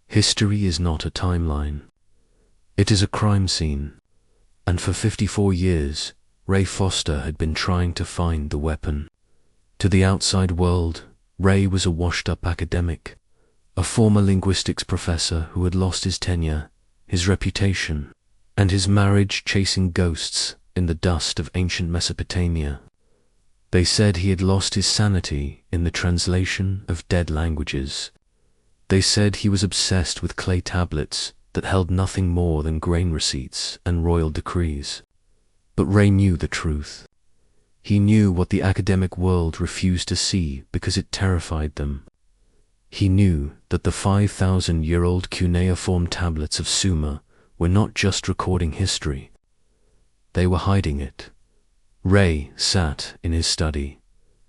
History is not a timeline. It is a crime scene, and for 54 years, Ray Foster had been trying to find the weapon. To the outside world, Ray was a washed-up academic, a former linguistics professor who had lost his tenure, his reputation, and his marriage chasing ghosts in the dust of ancient Mesopotamia. They said he had lost his sanity in the translation of dead languages. They said he was obsessed with clay tablets that held nothing more than grain receipts and royal decrees. But Ray knew the truth. He knew what the academic world refused to see because it terrified them. He knew that the 5,000-year-old cuneiform tablets of Sumer were not just recording history. They were hiding it. Ray sat in his study,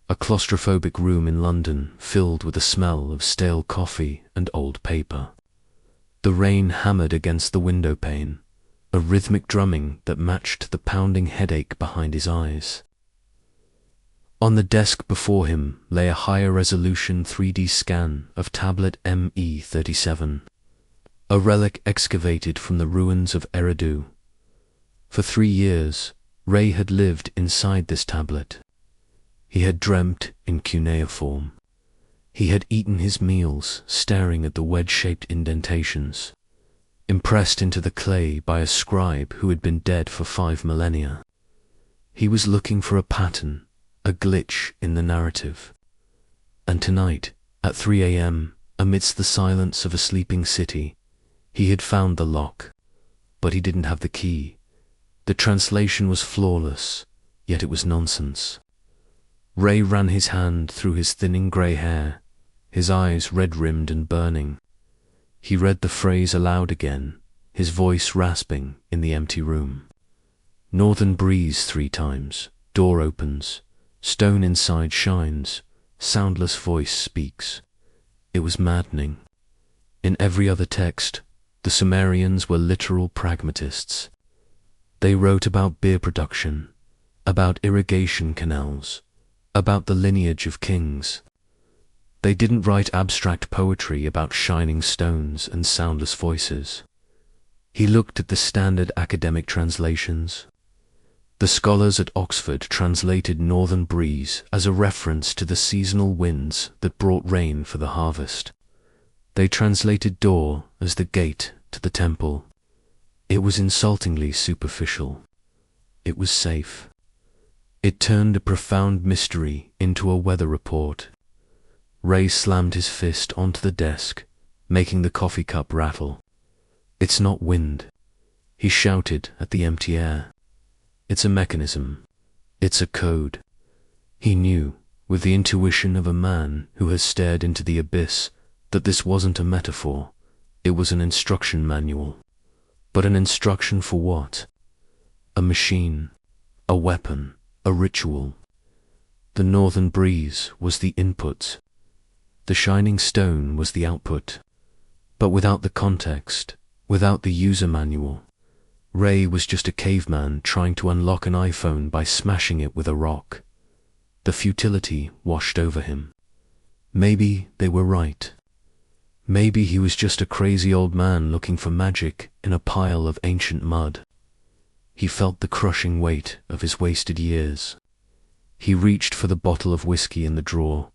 a claustrophobic room in London filled with the smell of stale coffee and old paper. The rain hammered against the window pane, a rhythmic drumming that matched the pounding headache behind his eyes. On the desk before him lay a higher resolution 3D scan of tablet ME37, a relic excavated from the ruins of Eridu. For 3 years, Ray had lived inside this tablet. He had dreamt in cuneiform. He had eaten his meals staring at the wedge-shaped indentations, impressed into the clay by a scribe who had been dead for 5 millennia. He was looking for a pattern, a glitch in the narrative. And tonight, at 3 a.m., amidst the silence of a sleeping city, he had found the lock, but he didn't have the key. The translation was flawless, yet it was nonsense. Ray ran his hand through his thinning grey hair, his eyes red-rimmed and burning. He read the phrase aloud again, his voice rasping in the empty room. Northern breeze 3 times, door opens, stone inside shines, soundless voice speaks. It was maddening. In every other text, the Sumerians were literal pragmatists. They wrote about beer production, about irrigation canals, about the lineage of kings. They didn't write abstract poetry about shining stones and soundless voices. He looked at the standard academic translations. The scholars at Oxford translated Northern breeze as a reference to the seasonal winds that brought rain for the harvest. They translated door as the gate to the temple. It was insultingly superficial. It was safe. It turned a profound mystery into a weather report. Ray slammed his fist onto the desk, making the coffee cup rattle. "It's not wind," he shouted at the empty air. "It's a mechanism. It's a code." He knew, with the intuition of a man who has stared into the abyss, that this wasn't a metaphor. It was an instruction manual. But an instruction for what? A machine, a weapon, a ritual. The northern breeze was the input. The shining stone was the output. But without the context, without the user manual, Ray was just a caveman trying to unlock an iPhone by smashing it with a rock. The futility washed over him. Maybe they were right. Maybe he was just a crazy old man looking for magic in a pile of ancient mud. He felt the crushing weight of his wasted years. He reached for the bottle of whiskey in the drawer,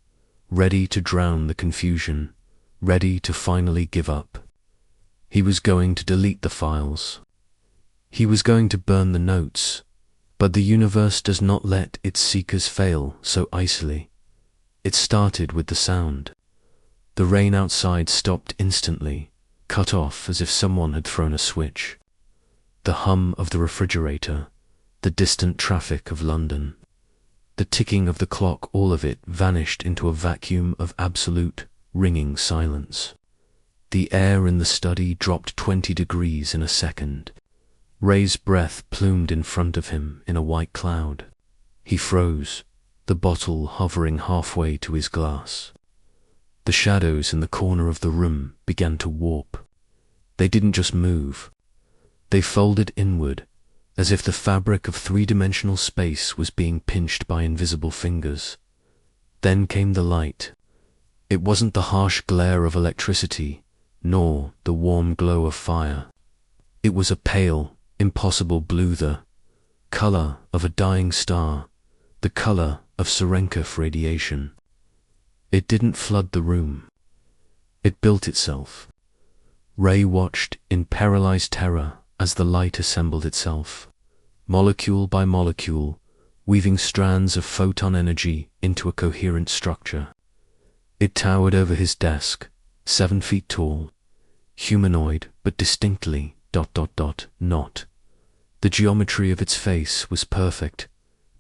ready to drown the confusion, ready to finally give up. He was going to delete the files. He was going to burn the notes, but the universe does not let its seekers fail so icily. It started with the sound. The rain outside stopped instantly, cut off as if someone had thrown a switch. The hum of the refrigerator, the distant traffic of London, the ticking of the clock, all of it vanished into a vacuum of absolute, ringing silence. The air in the study dropped 20 degrees in a second. Ray's breath plumed in front of him in a white cloud. He froze, the bottle hovering halfway to his glass. The shadows in the corner of the room began to warp. They didn't just move. They folded inward, as if the fabric of 3-dimensional space was being pinched by invisible fingers. Then came the light. It wasn't the harsh glare of electricity, nor the warm glow of fire. It was a pale, impossible blue, the color of a dying star, the color of Serenkov radiation. It didn't flood the room. It built itself. Ray watched in paralyzed terror as the light assembled itself, molecule by molecule, weaving strands of photon energy into a coherent structure. It towered over his desk, 7 feet tall, humanoid but distinctly ... not. The geometry of its face was perfect,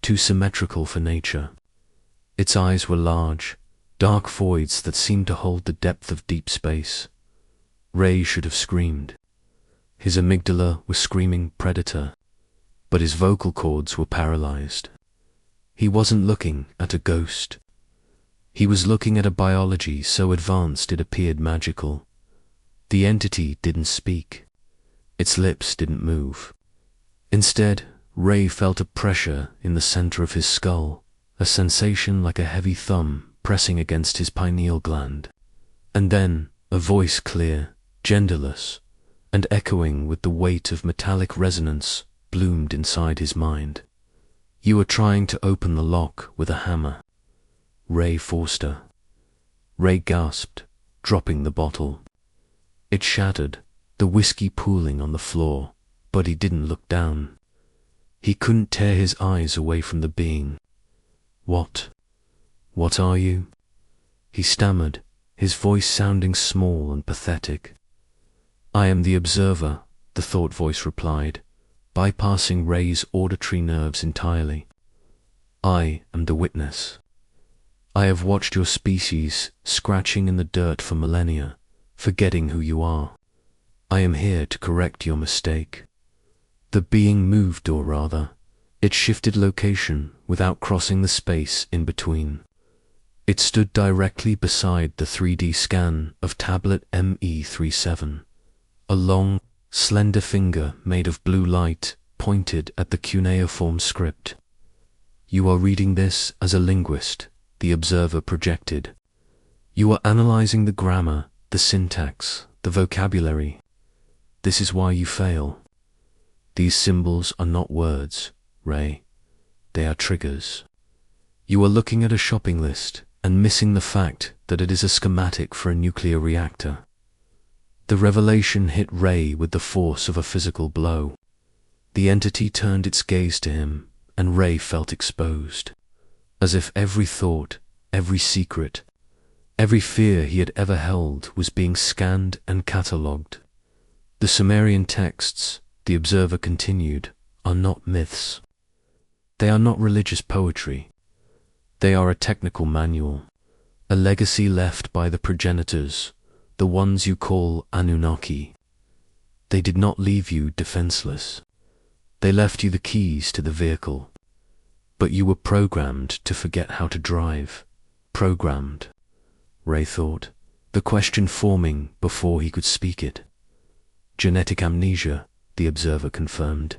too symmetrical for nature. Its eyes were large, dark voids that seemed to hold the depth of deep space. Ray should have screamed. His amygdala was screaming predator, but his vocal cords were paralyzed. He wasn't looking at a ghost. He was looking at a biology so advanced it appeared magical. The entity didn't speak. Its lips didn't move. Instead, Ray felt a pressure in the center of his skull, a sensation like a heavy thumb pressing against his pineal gland. And then, a voice clear, genderless, and echoing with the weight of metallic resonance bloomed inside his mind. "You are trying to open the lock with a hammer, Ray Forster." Ray gasped, dropping the bottle. It shattered, the whiskey pooling on the floor, but he didn't look down. He couldn't tear his eyes away from the being. What are you?" he stammered, his voice sounding small and pathetic. "I am the observer," the thought voice replied, bypassing Ray's auditory nerves entirely. "I am the witness. I have watched your species scratching in the dirt for millennia, forgetting who you are. I am here to correct your mistake." The being moved, or rather, it shifted location without crossing the space in between. It stood directly beside the 3D scan of tablet ME37. A long, slender finger made of blue light pointed at the cuneiform script. "You are reading this as a linguist," the observer projected. "You are analyzing the grammar, the syntax, the vocabulary. This is why you fail. These symbols are not words, Ray. They are triggers. You are looking at a shopping list and missing the fact that it is a schematic for a nuclear reactor." The revelation hit Ray with the force of a physical blow. The entity turned its gaze to him, and Ray felt exposed, as if every thought, every secret, every fear he had ever held was being scanned and catalogued. "The Sumerian texts," the observer continued, "are not myths. They are not religious poetry. They are a technical manual, a legacy left by the progenitors, the ones you call Anunnaki. They did not leave you defenseless. They left you the keys to the vehicle. But you were programmed to forget how to drive. Programmed," Ray thought, the question forming before he could speak it. "Genetic amnesia," the observer confirmed.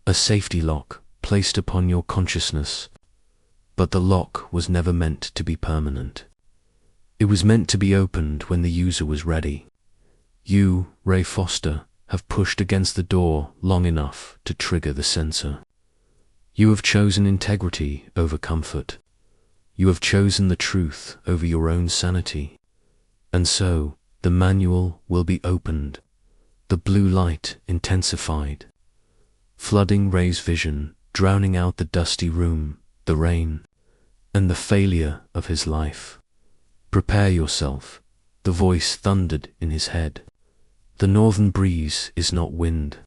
"A safety lock placed upon your consciousness, but the lock was never meant to be permanent. It was meant to be opened when the user was ready. You, Ray Foster, have pushed against the door long enough to trigger the sensor. You have chosen integrity over comfort. You have chosen the truth over your own sanity. And so, the manual will be opened, the blue light intensified, flooding Ray's vision, drowning out the dusty room, the rain, and the failure of his life. "Prepare yourself," the voice thundered in his head. "The northern breeze is not wind.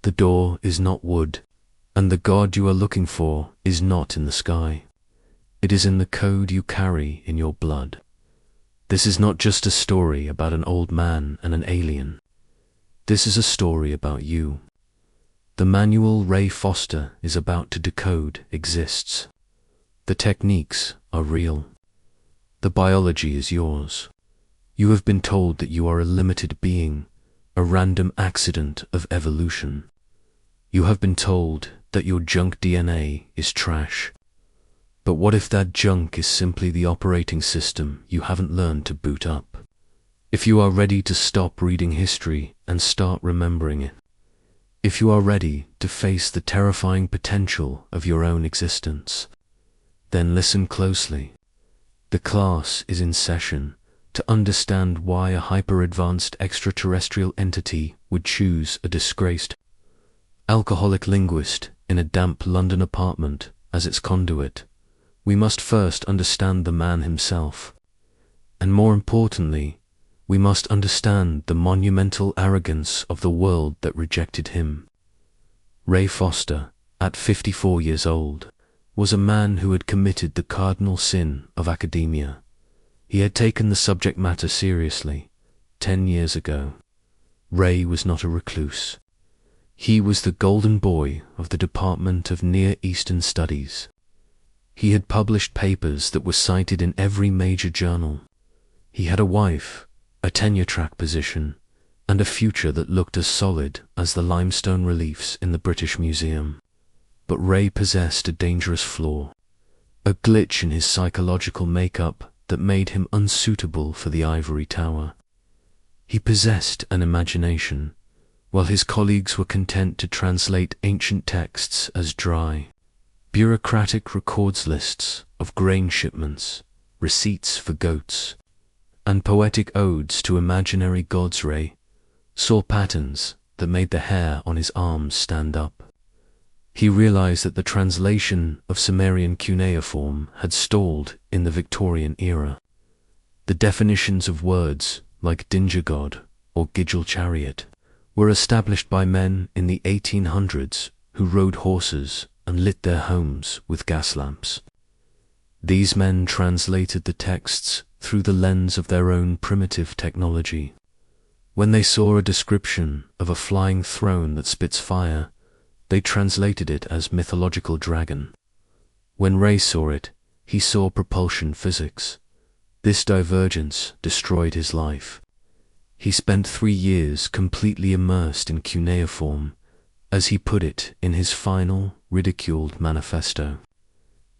The door is not wood, and the God you are looking for is not in the sky. It is in the code you carry in your blood. This is not just a story about an old man and an alien. This is a story about you. The manual Ray Foster is about to decode exists. The techniques are real. The biology is yours. You have been told that you are a limited being, a random accident of evolution. You have been told that your junk DNA is trash. But what if that junk is simply the operating system you haven't learned to boot up? If you are ready to stop reading history and start remembering it, if you are ready to face the terrifying potential of your own existence, then listen closely. The class is in session to understand why a hyper-advanced extraterrestrial entity would choose a disgraced, alcoholic linguist in a damp London apartment as its conduit. We must first understand the man himself, and more importantly, we must understand the monumental arrogance of the world that rejected him. Ray Foster, at 54 years old, was a man who had committed the cardinal sin of academia. He had taken the subject matter seriously. 10 years ago, Ray was not a recluse. He was the golden boy of the Department of Near Eastern Studies. He had published papers that were cited in every major journal. He had a wife, a tenure-track position, and a future that looked as solid as the limestone reliefs in the British Museum. But Ray possessed a dangerous flaw, a glitch in his psychological makeup that made him unsuitable for the ivory tower. He possessed an imagination, while his colleagues were content to translate ancient texts as dry, bureaucratic records lists of grain shipments, receipts for goats, and poetic odes to imaginary gods. Ray saw patterns that made the hair on his arms stand up. He realized that the translation of Sumerian cuneiform had stalled in the Victorian era. The definitions of words like Dinger God or Gidgel Chariot were established by men in the 1800s who rode horses and lit their homes with gas lamps. These men translated the texts through the lens of their own primitive technology. When they saw a description of a flying throne that spits fire, they translated it as mythological dragon. When Ray saw it, he saw propulsion physics. This divergence destroyed his life. He spent 3 years completely immersed in cuneiform, as he put it in his final, ridiculed manifesto.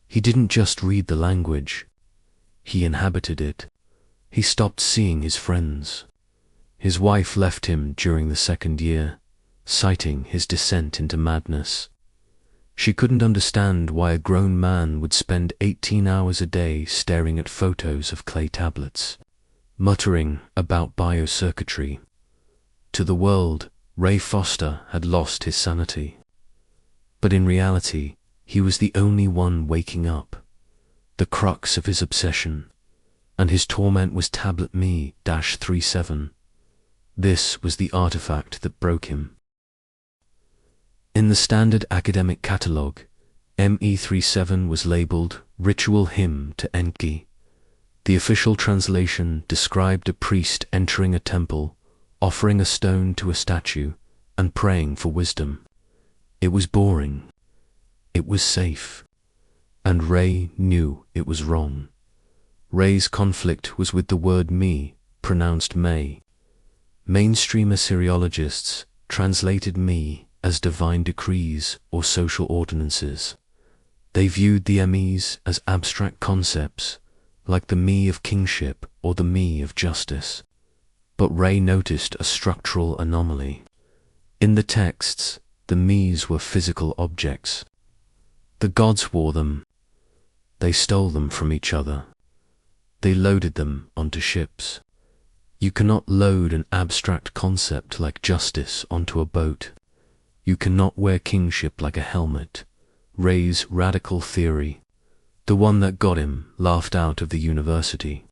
He didn't just read the language, he inhabited it. He stopped seeing his friends. His wife left him during the 2nd year, citing his descent into madness. She couldn't understand why a grown man would spend 18 hours a day staring at photos of clay tablets, muttering about biocircuitry. To the world, Ray Foster had lost his sanity. But in reality, he was the only one waking up, the crux of his obsession, and his torment was Tablet Me-37. This was the artifact that broke him. In the standard academic catalogue, Me-37 was labeled Ritual Hymn to Enki. The official translation described a priest entering a temple, offering a stone to a statue, and praying for wisdom. It was boring. It was safe. And Ray knew it was wrong. Ray's conflict was with the word me, pronounced may. Mainstream Assyriologists translated me as divine decrees or social ordinances. They viewed the MEs as abstract concepts, like the me of kingship or the me of justice. But Ray noticed a structural anomaly. In the texts, the me's were physical objects. The gods wore them. They stole them from each other. They loaded them onto ships. You cannot load an abstract concept like justice onto a boat. You cannot wear kingship like a helmet. Ray's radical theory, the one that got him laughed out of the university.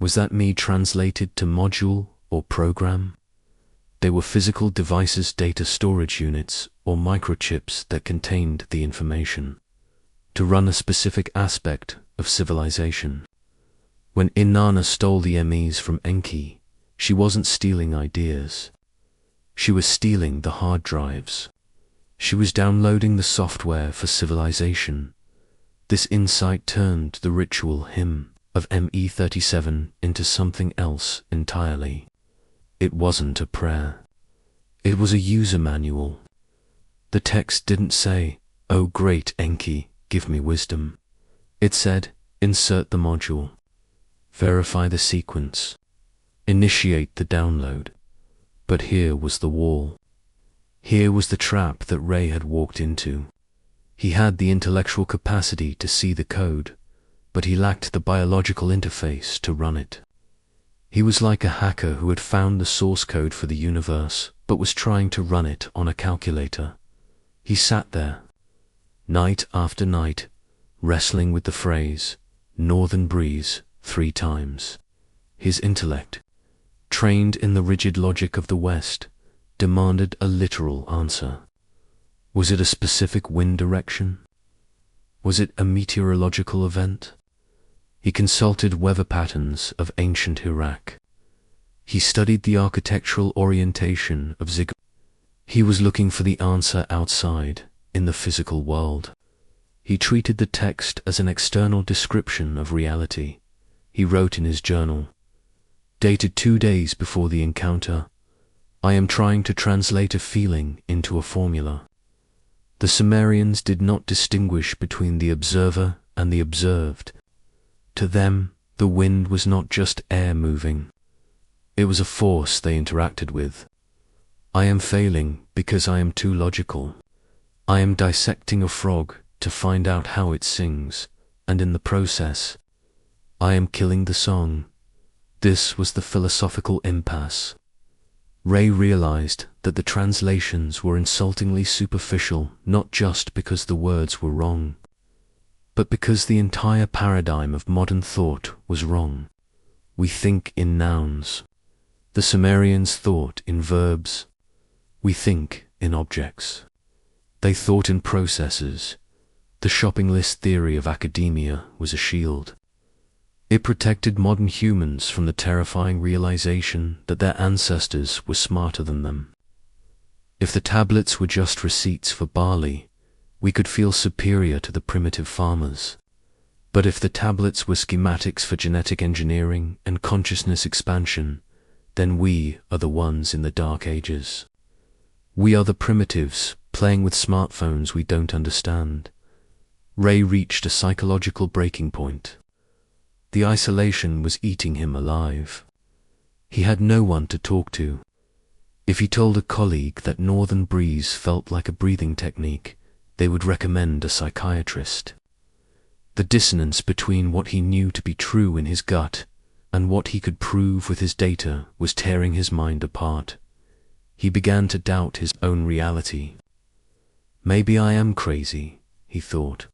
Was that me translated to module or program? They were physical devices, data storage units, or microchips that contained the information to run a specific aspect of civilization. When Inanna stole the MEs from Enki, she wasn't stealing ideas. She was stealing the hard drives. She was downloading the software for civilization. This insight turned the ritual hymn of Me-37 into something else entirely. It wasn't a prayer. It was a user manual. The text didn't say, "Oh great Enki, give me wisdom." It said, "Insert the module. Verify the sequence. initiate the download. But here was the wall. Here was the trap that Ray had walked into. He had the intellectual capacity to see the code, but he lacked the biological interface to run it. He was like a hacker who had found the source code for the universe, but was trying to run it on a calculator. He sat there, night after night, wrestling with the phrase, "Northern breeze," 3 times. His intellect, trained in the rigid logic of the West, demanded a literal answer. Was it a specific wind direction? Was it a meteorological event? He consulted weather patterns of ancient Iraq. He studied the architectural orientation of ziggurat. He was looking for the answer outside, in the physical world. He treated the text as an external description of reality. He wrote in his journal, dated 2 days before the encounter, "I am trying to translate a feeling into a formula." The Sumerians did not distinguish between the observer and the observed. To them, the wind was not just air moving. It was a force they interacted with. I am failing because I am too logical. I am dissecting a frog to find out how it sings, and in the process, I am killing the song. This was the philosophical impasse. Ray realized that the translations were insultingly superficial, not just because the words were wrong, but because the entire paradigm of modern thought was wrong. We think in nouns. The Sumerians thought in verbs. We think in objects. They thought in processes. The shopping list theory of academia was a shield. It protected modern humans from the terrifying realization that their ancestors were smarter than them. If the tablets were just receipts for barley, we could feel superior to the primitive farmers. But if the tablets were schematics for genetic engineering and consciousness expansion, then we are the ones in the Dark Ages. We are the primitives playing with smartphones we don't understand. Ray reached a psychological breaking point. The isolation was eating him alive. He had no one to talk to. If he told a colleague that northern breeze felt like a breathing technique, they would recommend a psychiatrist. The dissonance between what he knew to be true in his gut and what he could prove with his data was tearing his mind apart. He began to doubt his own reality. Maybe I am crazy, he thought.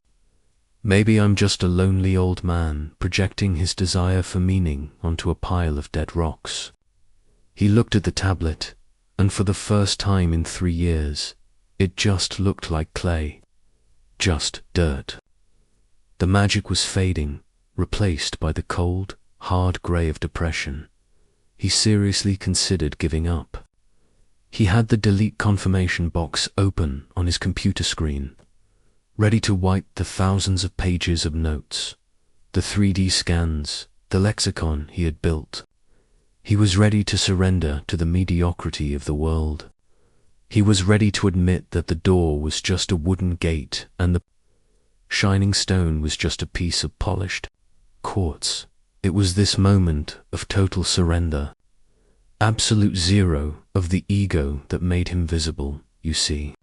Maybe I'm just a lonely old man projecting his desire for meaning onto a pile of dead rocks. He looked at the tablet, and for the first time in 3 years, it just looked like clay. Just dirt. The magic was fading, replaced by the cold, hard grey of depression. He seriously considered giving up. He had the delete confirmation box open on his computer screen, ready to wipe the thousands of pages of notes, the 3D scans, the lexicon he had built. He was ready to surrender to the mediocrity of the world. He was ready to admit that the door was just a wooden gate and the shining stone was just a piece of polished quartz. It was this moment of total surrender, absolute zero of the ego, that made him visible, you see.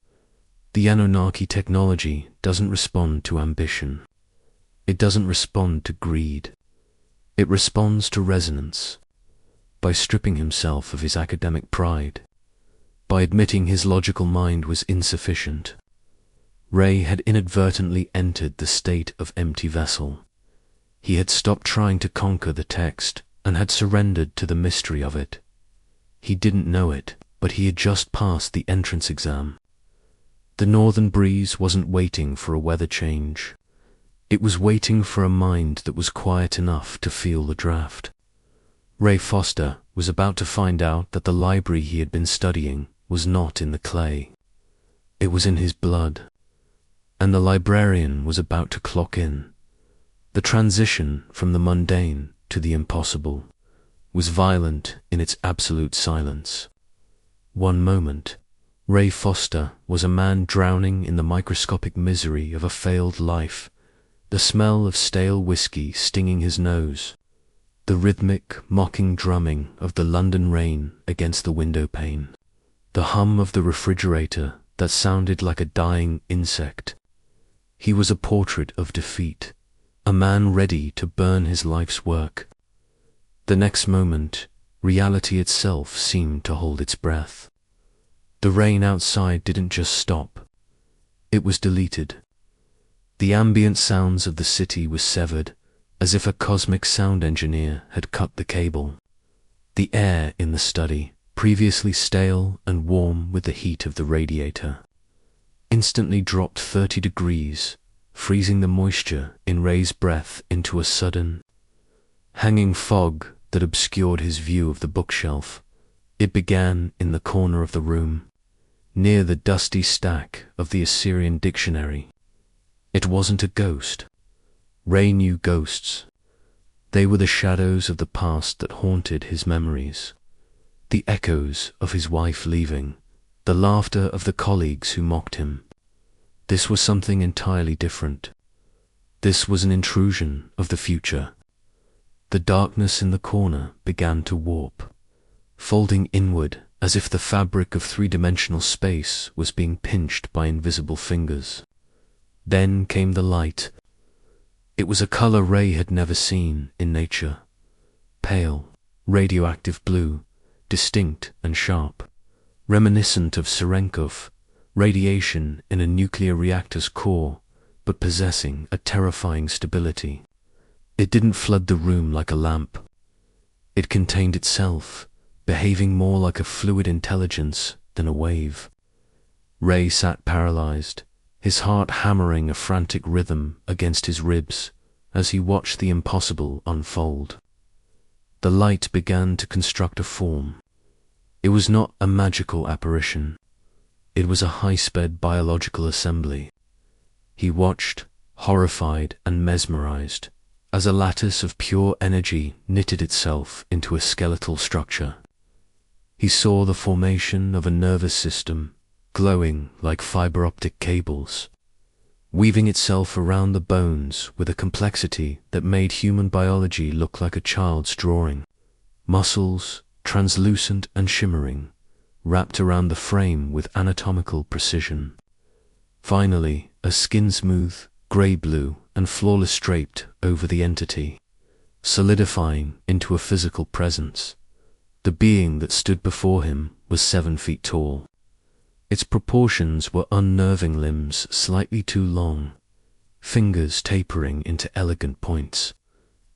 The Anunnaki technology doesn't respond to ambition. It doesn't respond to greed. It responds to resonance. By stripping himself of his academic pride, by admitting his logical mind was insufficient, Ray had inadvertently entered the state of empty vessel. He had stopped trying to conquer the text and had surrendered to the mystery of it. He didn't know it, but he had just passed the entrance exam. The northern breeze wasn't waiting for a weather change. It was waiting for a mind that was quiet enough to feel the draft. Ray Foster was about to find out that the library he had been studying was not in the clay. It was in his blood. And the librarian was about to clock in. The transition from the mundane to the impossible was violent in its absolute silence. One moment, Ray Foster was a man drowning in the microscopic misery of a failed life, the smell of stale whiskey stinging his nose. the rhythmic, mocking drumming of the London rain against the window pane, the hum of the refrigerator that sounded like a dying insect. He was a portrait of defeat, a man ready to burn his life's work. The next moment, reality itself seemed to hold its breath. The rain outside didn't just stop, it was deleted. The ambient sounds of the city were severed, as if a cosmic sound engineer had cut the cable. The air in the study, previously stale and warm with the heat of the radiator, instantly dropped 30 degrees, freezing the moisture in Ray's breath into a sudden, hanging fog that obscured his view of the bookshelf. It began in the corner of the room, near the dusty stack of the Assyrian dictionary. It wasn't a ghost. Ray knew ghosts. They were the shadows of the past that haunted his memories. The echoes of his wife leaving, the laughter of the colleagues who mocked him. This was something entirely different. This was an intrusion of the future. The darkness in the corner began to warp, folding inward as if the fabric of three-dimensional space was being pinched by invisible fingers. Then came the light. It was a color Ray had never seen in nature. Pale, radioactive blue, distinct and sharp, reminiscent of Serenkov, radiation in a nuclear reactor's core, but possessing a terrifying stability. It didn't flood the room like a lamp. It contained itself, behaving more like a fluid intelligence than a wave. Ray sat paralyzed, his heart hammering a frantic rhythm against his ribs as he watched the impossible unfold. The light began to construct a form. It was not a magical apparition. It was a high-sped biological assembly. He watched, horrified and mesmerized, as a lattice of pure energy knitted itself into a skeletal structure. He saw the formation of a nervous system, glowing like fiber-optic cables, weaving itself around the bones with a complexity that made human biology look like a child's drawing. Muscles, translucent and shimmering, wrapped around the frame with anatomical precision. Finally, a skin-smooth, grey-blue and flawless draped over the entity, solidifying into a physical presence. The being that stood before him was 7 feet tall. Its proportions were unnerving: limbs slightly too long, fingers tapering into elegant points,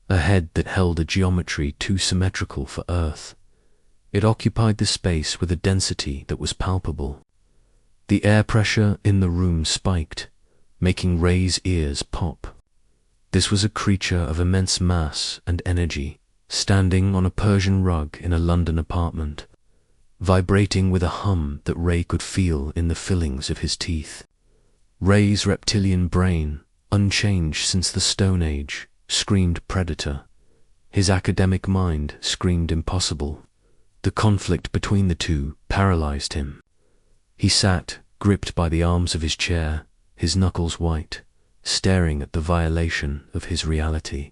a head that held a geometry too symmetrical for Earth. It occupied the space with a density that was palpable. The air pressure in the room spiked, making Ray's ears pop. This was a creature of immense mass and energy, standing on a Persian rug in a London apartment, vibrating with a hum that Ray could feel in the fillings of his teeth. Ray's reptilian brain, unchanged since the Stone Age, screamed predator. His academic mind screamed impossible. The conflict between the two paralyzed him. He sat, gripped by the arms of his chair, his knuckles white, staring at the violation of his reality.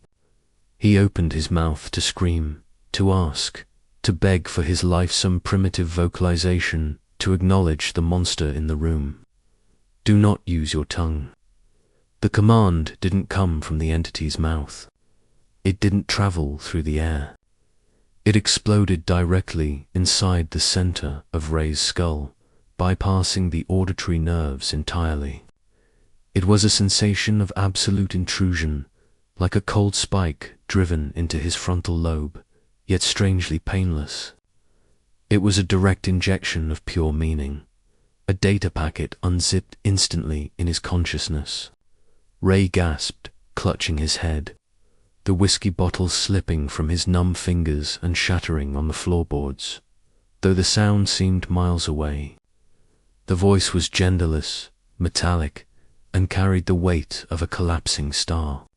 He opened his mouth to scream, to ask, to beg for his life, some primitive vocalization, to acknowledge the monster in the room. Do not use your tongue. The command didn't come from the entity's mouth. It didn't travel through the air. It exploded directly inside the center of Ray's skull, bypassing the auditory nerves entirely. It was a sensation of absolute intrusion, like a cold spike driven into his frontal lobe, yet strangely painless. It was a direct injection of pure meaning, a data packet unzipped instantly in his consciousness. Ray gasped, clutching his head, the whiskey bottle slipping from his numb fingers and shattering on the floorboards, though the sound seemed miles away. The voice was genderless, metallic, and carried the weight of a collapsing star.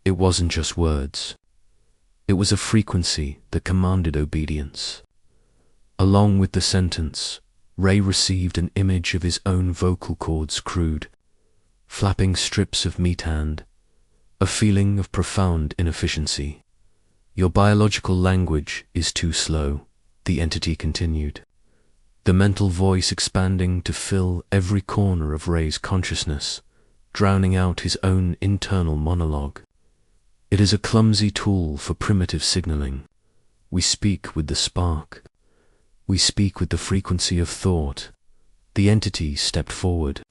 It wasn't just words. It was a frequency that commanded obedience. Along with the sentence, Ray received an image of his own vocal cords, crude, flapping strips of meat hand, a feeling of profound inefficiency. Your biological language is too slow, the entity continued, the mental voice expanding to fill every corner of Ray's consciousness, drowning out his own internal monologue. It is a clumsy tool for primitive signaling. We speak with the spark. We speak with the frequency of thought. The entity stepped forward.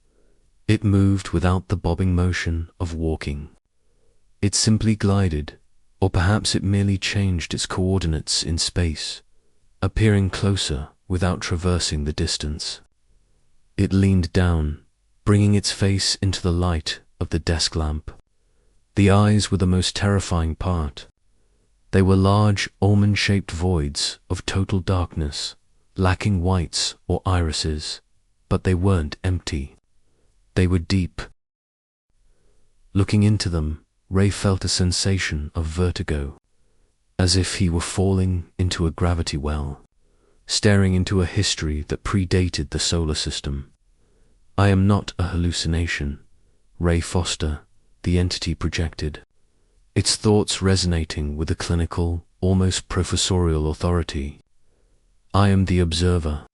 It moved without the bobbing motion of walking. It simply glided, or perhaps it merely changed its coordinates in space, appearing closer without traversing the distance. It leaned down, bringing its face into the light of the desk lamp. The eyes were the most terrifying part. They were large, almond-shaped voids of total darkness, lacking whites or irises, but they weren't empty. They were deep. Looking into them, Ray felt a sensation of vertigo, as if he were falling into a gravity well, staring into a history that predated the solar system. I am not a hallucination, Ray Foster, the entity projected, its thoughts resonating with a clinical, almost professorial authority. I am the observer.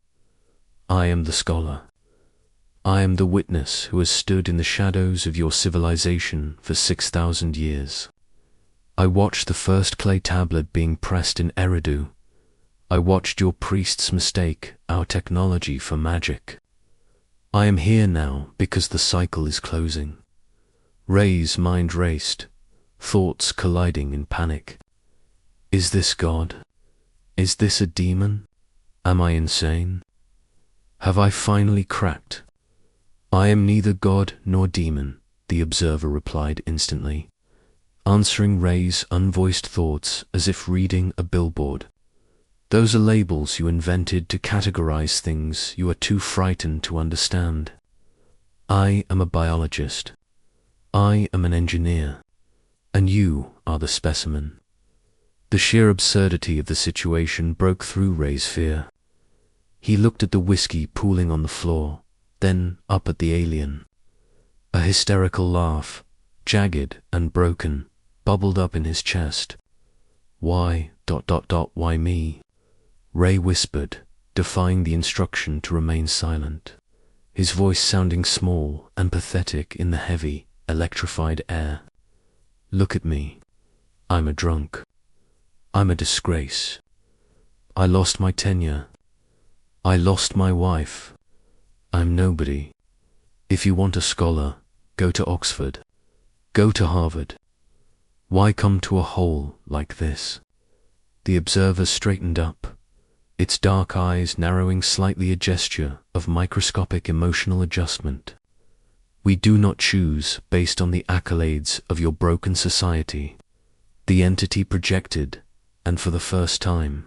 I am the scholar. I am the witness who has stood in the shadows of your civilization for 6,000 years. I watched the first clay tablet being pressed in Eridu. I watched your priests mistake our technology for magic. I am here now because the cycle is closing. Ray's mind raced, thoughts colliding in panic. Is this God? Is this a demon? Am I insane? Have I finally cracked? I am neither God nor demon, the observer replied instantly, answering Ray's unvoiced thoughts as if reading a billboard. Those are labels you invented to categorize things you are too frightened to understand. I am a biologist. I am an engineer. And you are the specimen. The sheer absurdity of the situation broke through Ray's fear. He looked at the whiskey pooling on the floor, then up at the alien. A hysterical laugh, jagged and broken, bubbled up in his chest. Why, why me? Ray whispered, defying the instruction to remain silent, his voice sounding small and pathetic in the heavy, electrified air. Look at me. I'm a drunk. I'm a disgrace. I lost my tenure. I lost my wife. I'm nobody. If you want a scholar, go to Oxford. Go to Harvard. Why come to a hole like this? The observer straightened up, its dark eyes narrowing slightly, a gesture of microscopic emotional adjustment. We do not choose based on the accolades of your broken society. The entity projected, and for the first time,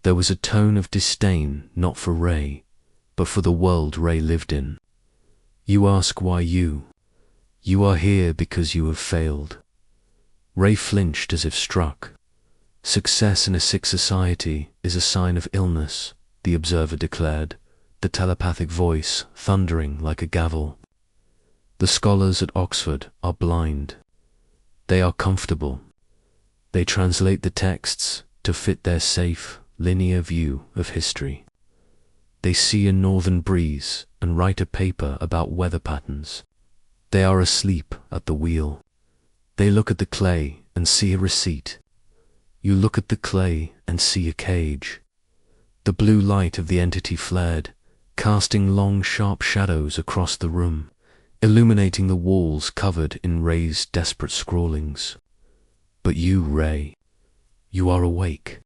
there was a tone of disdain not for Ray, but for the world Ray lived in. You ask why you? You are here because you have failed. Ray flinched as if struck. Success in a sick society is a sign of illness, the observer declared, the telepathic voice thundering like a gavel. The scholars at Oxford are blind. They are comfortable. They translate the texts to fit their safe, linear view of history. They see a northern breeze and write a paper about weather patterns. They are asleep at the wheel. They look at the clay and see a receipt. You look at the clay and see a cage. The blue light of the entity flared, casting long, sharp shadows across the room, illuminating the walls covered in Ray's desperate scrawlings. But you, Ray, you are awake.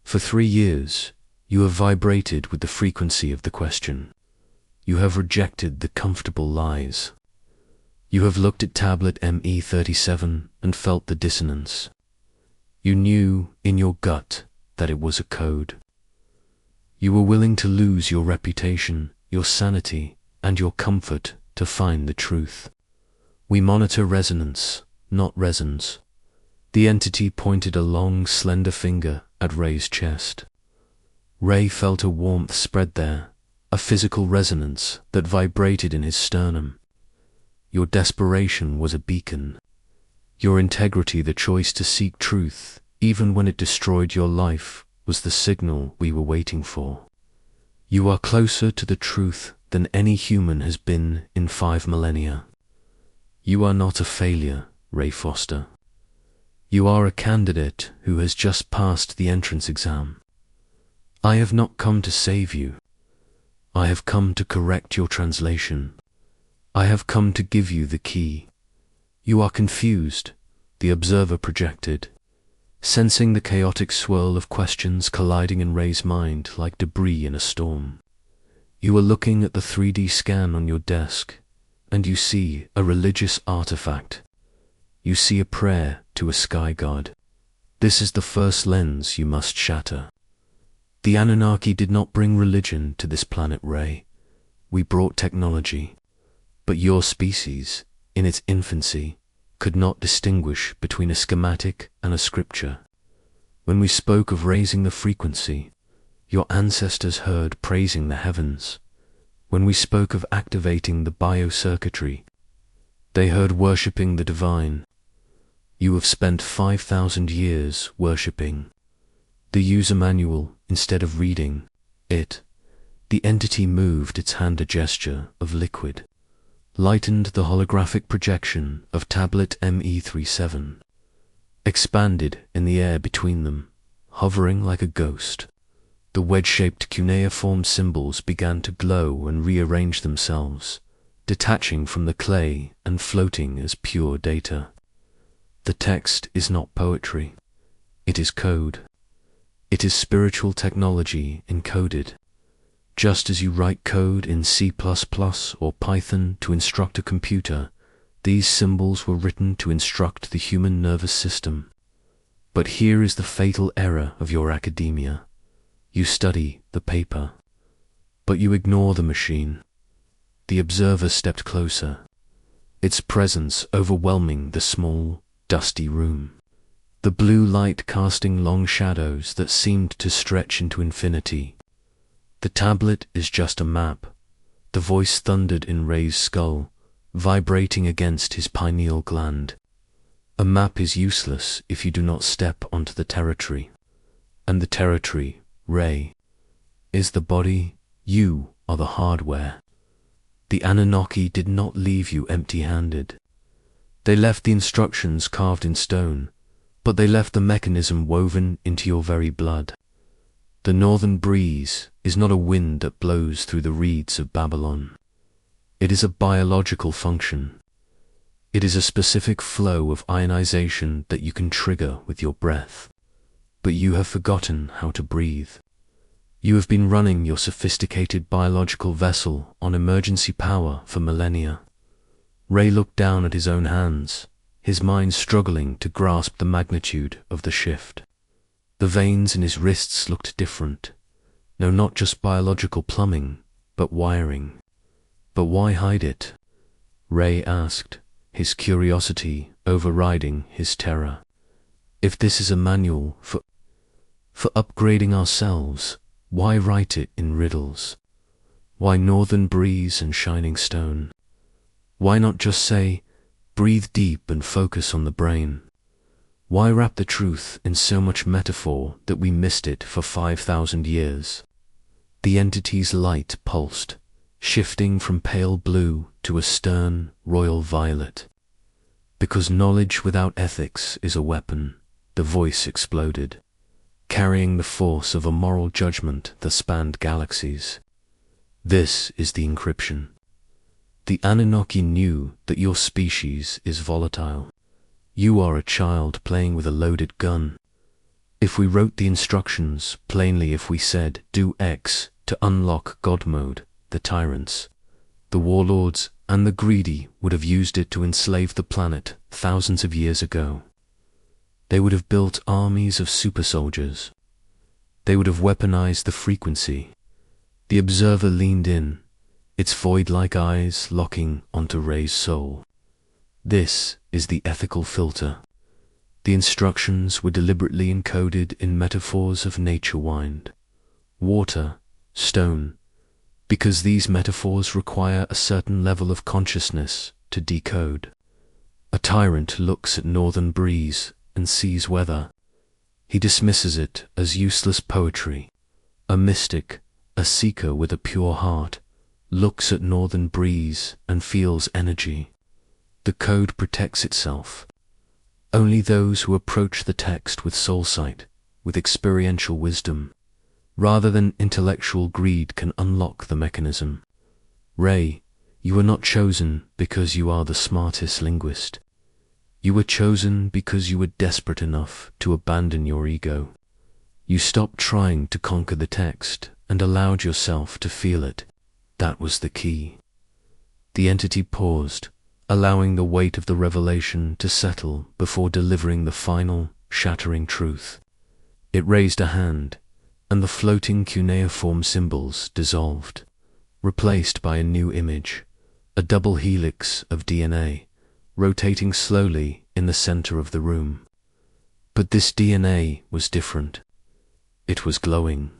For 3 years, you have vibrated with the frequency of the question. You have rejected the comfortable lies. You have looked at tablet ME37 and felt the dissonance. You knew in your gut that it was a code. You were willing to lose your reputation, your sanity, and your comfort to find the truth. We monitor resonance, not resonance. The entity pointed a long, slender finger at Ray's chest. Ray felt a warmth spread there, a physical resonance that vibrated in his sternum. Your desperation was a beacon. Your integrity the choice to seek truth even when it destroyed your life, was the signal we were waiting for. You are closer to the truth than any human has been in 5 millennia. You are not a failure, Ray Foster. You are a candidate who has just passed the entrance exam. I have not come to save you. I have come to correct your translation. I have come to give you the key. You are confused, the observer projected, sensing the chaotic swirl of questions colliding in Ray's mind like debris in a storm. You are looking at the 3D scan on your desk, and you see a religious artifact. You see a prayer to a sky god. This is the first lens you must shatter. The Anunnaki did not bring religion to this planet, Ray. We brought technology. But your species, in its infancy, could not distinguish between a schematic and a scripture. When we spoke of raising the frequency, your ancestors heard praising the heavens. When we spoke of activating the biocircuitry, they heard worshipping the divine. You have spent 5,000 years worshipping the user manual instead of reading it. The entity moved its hand, a gesture of liquid, lightened the holographic projection of tablet ME37, expanded in the air between them, hovering like a ghost. The wedge-shaped cuneiform symbols began to glow and rearrange themselves, detaching from the clay and floating as pure data. The text is not poetry. It is code. It is spiritual technology encoded. Just as you write code in C++ or Python to instruct a computer, these symbols were written to instruct the human nervous system. But here is the fatal error of your academia. You study the paper, but you ignore the machine. The observer stepped closer, its presence overwhelming the small, dusty room. The blue light casting long shadows that seemed to stretch into infinity. The tablet is just a map. The voice thundered in Ray's skull, vibrating against his pineal gland. A map is useless if you do not step onto the territory. And the territory, Ray, is the body. You are the hardware. The Anunnaki did not leave you empty-handed. They left the instructions carved in stone, but they left the mechanism woven into your very blood. The northern breeze is not a wind that blows through the reeds of Babylon. It is a biological function. It is a specific flow of ionization that you can trigger with your breath. But you have forgotten how to breathe. You have been running your sophisticated biological vessel on emergency power for millennia. Ray looked down at his own hands, his mind struggling to grasp the magnitude of the shift. The veins in his wrists looked different. No, not just biological plumbing, but wiring. But why hide it? Ray asked, his curiosity overriding his terror. If this is a manual for upgrading ourselves, why write it in riddles? Why northern breeze and shining stone? Why not just say, breathe deep and focus on the brain? Why wrap the truth in so much metaphor that we missed it for 5,000 years? The entity's light pulsed, shifting from pale blue to a stern, royal violet. Because knowledge without ethics is a weapon, the voice exploded, carrying the force of a moral judgment that spanned galaxies. This is the encryption. The Anunnaki knew that your species is volatile. You are a child playing with a loaded gun. If we wrote the instructions plainly, if we said, do X to unlock God mode, the tyrants, the warlords, and the greedy would have used it to enslave the planet thousands of years ago. They would have built armies of super soldiers. They would have weaponized the frequency. The observer leaned in, its void-like eyes locking onto Ray's soul. This is the ethical filter. The instructions were deliberately encoded in metaphors of nature, wind, water, stone, because these metaphors require a certain level of consciousness to decode. A tyrant looks at northern breeze and sees weather. He dismisses it as useless poetry. A mystic, a seeker with a pure heart, looks at northern breeze and feels energy. The code protects itself. Only those who approach the text with soul sight, with experiential wisdom, rather than intellectual greed, can unlock the mechanism. Ray, you were not chosen because you are the smartest linguist. You were chosen because you were desperate enough to abandon your ego. You stopped trying to conquer the text and allowed yourself to feel it. That was the key. The entity paused, allowing the weight of the revelation to settle before delivering the final, shattering truth. It raised a hand, and the floating cuneiform symbols dissolved, replaced by a new image, a double helix of DNA, rotating slowly in the center of the room. But this DNA was different. It was glowing.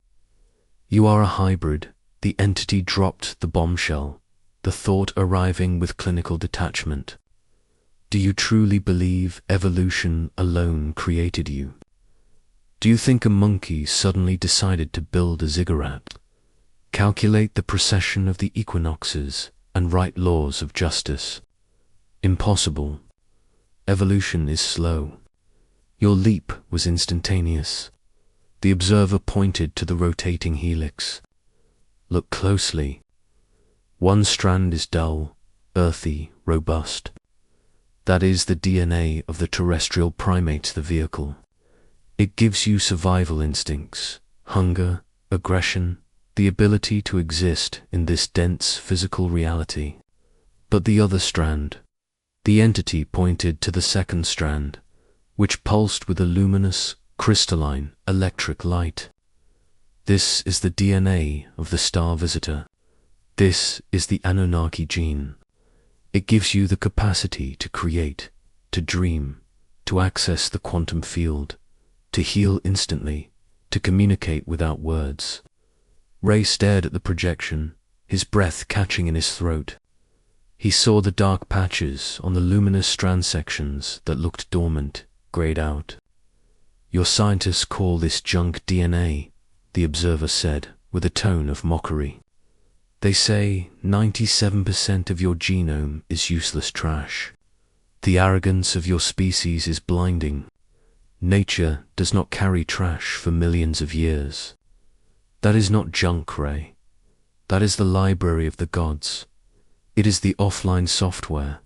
You are a hybrid. The entity dropped the bombshell, the thought arriving with clinical detachment. Do you truly believe evolution alone created you? Do you think a monkey suddenly decided to build a ziggurat, calculate the precession of the equinoxes, and write laws of justice? Impossible. Evolution is slow. Your leap was instantaneous. The observer pointed to the rotating helix. Look closely. One strand is dull, earthy, robust. That is the DNA of the terrestrial primates, the vehicle. It gives you survival instincts, hunger, aggression, the ability to exist in this dense physical reality. But the other strand, the entity pointed to the second strand, which pulsed with a luminous, crystalline, electric light. This is the DNA of the star visitor. This is the Anunnaki gene. It gives you the capacity to create, to dream, to access the quantum field, to heal instantly, to communicate without words. Ray stared at the projection, his breath catching in his throat. He saw the dark patches on the luminous strand sections that looked dormant, grayed out. Your scientists call this junk DNA, the observer said, with a tone of mockery. They say 97% of your genome is useless trash. The arrogance of your species is blinding. Nature does not carry trash for millions of years. That is not junk, Ray. That is the library of the gods. It is the offline software.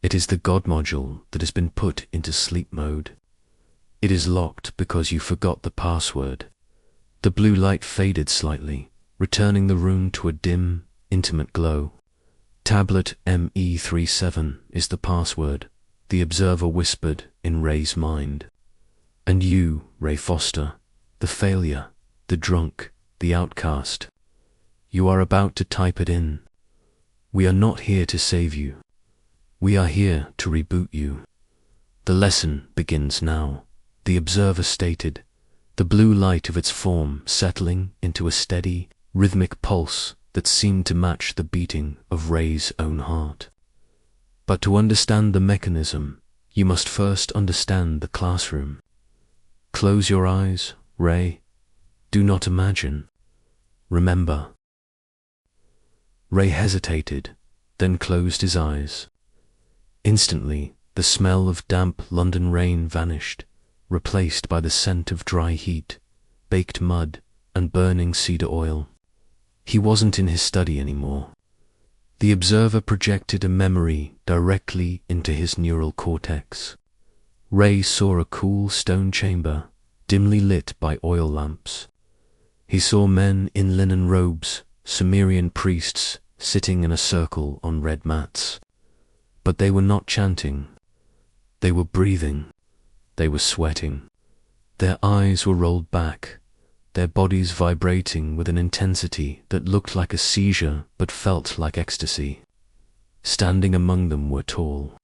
It is the God module that has been put into sleep mode. It is locked because you forgot the password. The blue light faded slightly, returning the room to a dim, intimate glow. Tablet ME37 is the password, the observer whispered in Ray's mind. And you, Ray Foster, the failure, the drunk, the outcast, you are about to type it in. We are not here to save you. We are here to reboot you. The lesson begins now, the observer stated, the blue light of its form settling into a steady, rhythmic pulse that seemed to match the beating of Ray's own heart. But to understand the mechanism, you must first understand the classroom. Close your eyes, Ray. Do not imagine. Remember. Ray hesitated, then closed his eyes. Instantly, the smell of damp London rain vanished, replaced by the scent of dry heat, baked mud, and burning cedar oil. He wasn't in his study anymore. The observer projected a memory directly into his neural cortex. Ray saw a cool stone chamber, dimly lit by oil lamps. He saw men in linen robes, Sumerian priests, sitting in a circle on red mats. But they were not chanting. They were breathing. They were sweating. Their eyes were rolled back, their bodies vibrating with an intensity that looked like a seizure but felt like ecstasy. Standing among them were tall,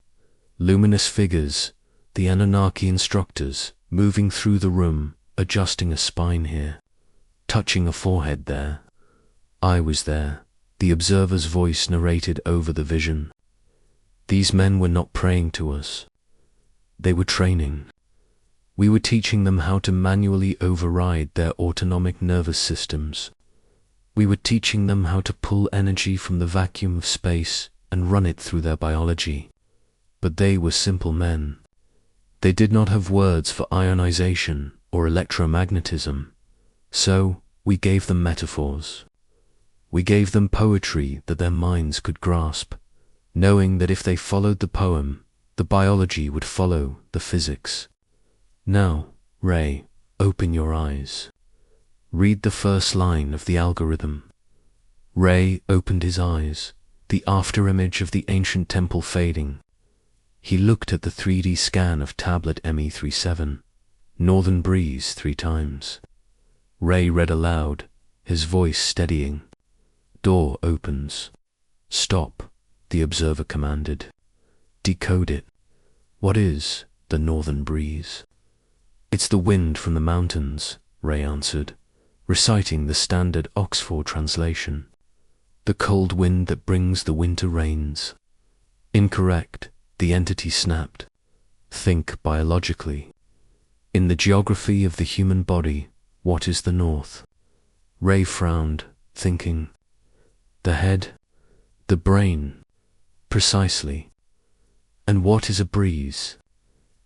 luminous figures, the Anunnaki instructors, moving through the room, adjusting a spine here, touching a forehead there. I was there, the observer's voice narrated over the vision. These men were not praying to us. They were training. We were teaching them how to manually override their autonomic nervous systems. We were teaching them how to pull energy from the vacuum of space and run it through their biology. But they were simple men. They did not have words for ionization or electromagnetism, so we gave them metaphors. We gave them poetry that their minds could grasp, knowing that if they followed the poem, the biology would follow the physics. Now, Ray, open your eyes. Read the first line of the algorithm. Ray opened his eyes, the afterimage of the ancient temple fading. He looked at the 3D scan of tablet ME37, Northern Breeze 3 times. Ray read aloud, his voice steadying. Door opens. Stop, the observer commanded. Decode it. What is the Northern Breeze? It's the wind from the mountains, Ray answered, reciting the standard Oxford translation. The cold wind that brings the winter rains. Incorrect, the entity snapped. Think biologically. In the geography of the human body, what is the north? Ray frowned, thinking. The head, the brain, precisely. And what is a breeze?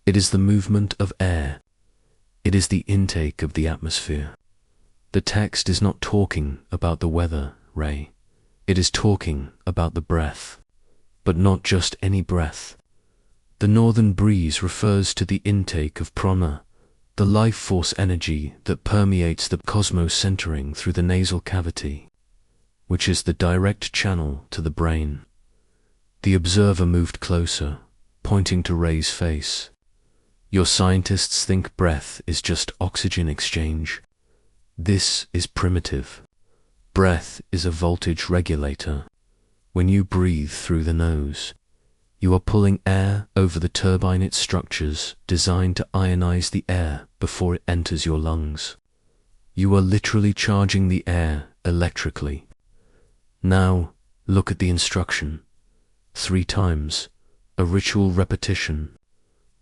It is the movement of air. It is the intake of the atmosphere. The text is not talking about the weather, Ray. It is talking about the breath, but not just any breath. The northern breeze refers to the intake of prana, the life force energy that permeates the cosmos centering through the nasal cavity, which is the direct channel to the brain. The observer moved closer, pointing to Ray's face. Your scientists think breath is just oxygen exchange. This is primitive. Breath is a voltage regulator. When you breathe through the nose, you are pulling air over the turbine it structures designed to ionize the air before it enters your lungs. You are literally charging the air electrically. Now, look at the instruction. 3 times, a ritual repetition.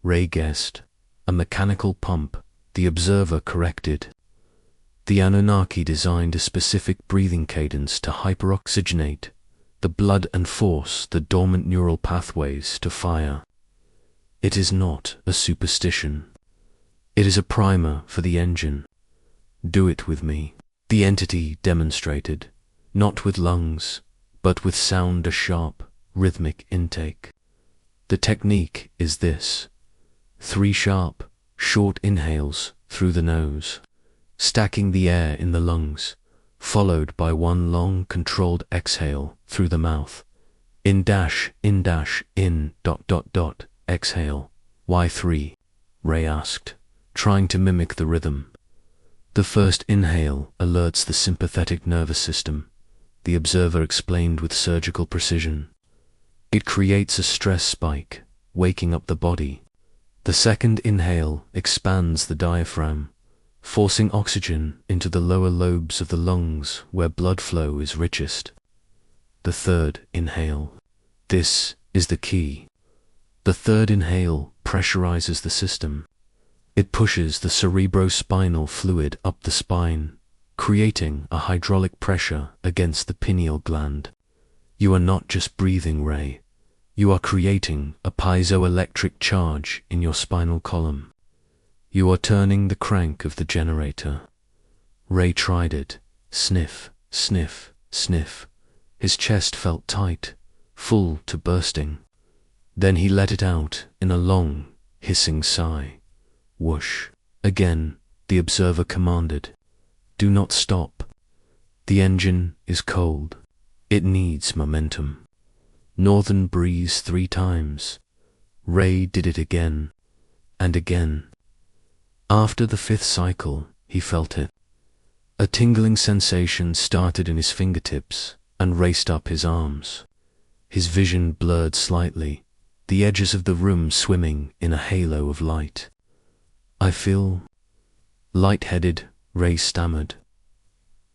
Ray guessed. A mechanical pump, the observer corrected. The Anunnaki designed a specific breathing cadence to hyperoxygenate the blood and force the dormant neural pathways to fire. It is not a superstition. It is a primer for the engine. Do it with me. The entity demonstrated, not with lungs, but with sound a sharp, rhythmic intake. The technique is this. 3 sharp, short inhales through the nose, stacking the air in the lungs, followed by 1 long, controlled exhale through the mouth. In, exhale. Why 3? Ray asked, trying to mimic the rhythm. The first inhale alerts the sympathetic nervous system, the observer explained with surgical precision. It creates a stress spike, waking up the body. The second inhale expands the diaphragm, forcing oxygen into the lower lobes of the lungs where blood flow is richest. The third inhale. This is the key. The third inhale pressurizes the system. It pushes the cerebrospinal fluid up the spine, creating a hydraulic pressure against the pineal gland. You are not just breathing, Ray. You are creating a piezoelectric charge in your spinal column. You are turning the crank of the generator. Ray tried it. Sniff, sniff, sniff. His chest felt tight, full to bursting. Then he let it out in a long, hissing sigh. Whoosh. Again, the observer commanded. Do not stop. The engine is cold. It needs momentum. Northern breeze 3 times. Ray did it again and again. After the 5th cycle, he felt it. A tingling sensation started in his fingertips and raced up his arms. His vision blurred slightly, the edges of the room swimming in a halo of light. I feel lightheaded, Ray stammered.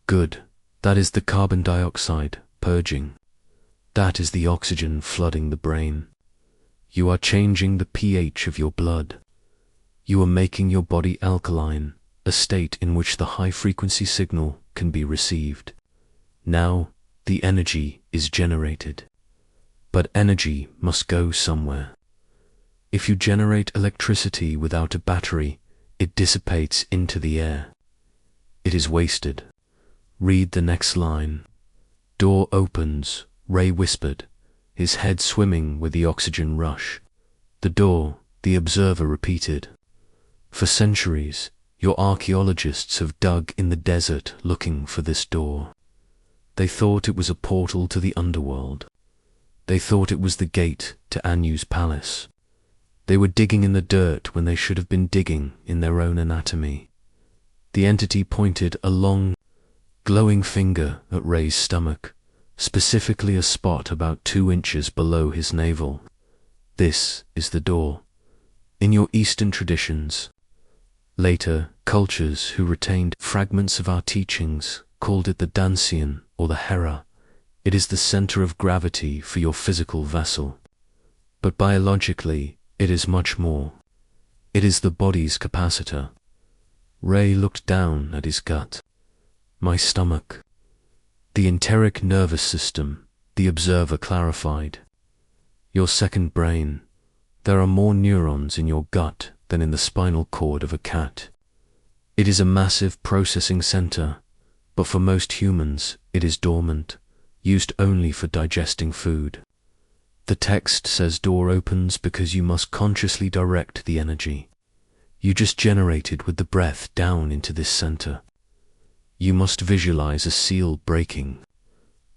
Good, that is the carbon dioxide purging. That is the oxygen flooding the brain. You are changing the pH of your blood. You are making your body alkaline, a state in which the high-frequency signal can be received. Now, the energy is generated. But energy must go somewhere. If you generate electricity without a battery, it dissipates into the air. It is wasted. Read the next line. Door opens, Ray whispered, his head swimming with the oxygen rush. The door, the observer repeated. For centuries, your archaeologists have dug in the desert looking for this door. They thought it was a portal to the underworld. They thought it was the gate to Anu's palace. They were digging in the dirt when they should have been digging in their own anatomy. The entity pointed a long, glowing finger at Ray's stomach, specifically a spot about 2 inches below his navel. This is the door. In your Eastern traditions, later, cultures who retained fragments of our teachings called it the Dancian or the Hera. It is the center of gravity for your physical vessel. But biologically, it is much more. It is the body's capacitor. Ray looked down at his gut. My stomach. The enteric nervous system, the observer clarified. Your second brain. There are more neurons in your gut than in the spinal cord of a cat. It is a massive processing center, but for most humans it is dormant, used only for digesting food. The text says door opens because you must consciously direct the energy. You just generated with the breath down into this center. You must visualize a seal breaking.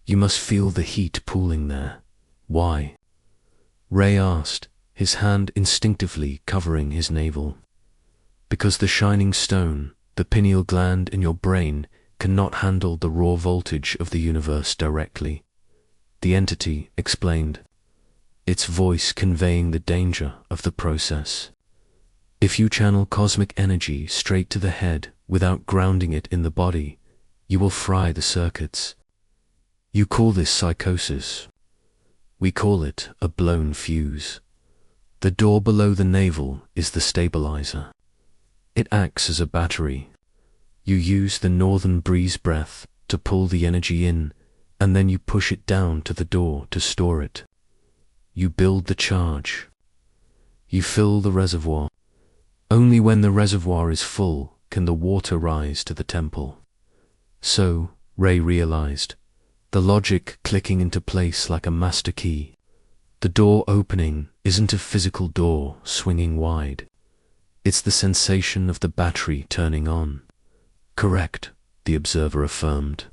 You must feel the heat pooling there. Why? Ray asked, his hand instinctively covering his navel. Because the shining stone, the pineal gland in your brain, cannot handle the raw voltage of the universe directly. The entity explained, its voice conveying the danger of the process. If you channel cosmic energy straight to the head without grounding it in the body, you will fry the circuits. You call this psychosis. We call it a blown fuse. The door below the navel is the stabilizer. It acts as a battery. You use the northern breeze breath to pull the energy in, and then you push it down to the door to store it. You build the charge. You fill the reservoir. Only when the reservoir is full can the water rise to the temple. So, Ray realized, the logic clicking into place like a master key. The door opening isn't a physical door swinging wide. It's the sensation of the battery turning on. Correct, the observer affirmed.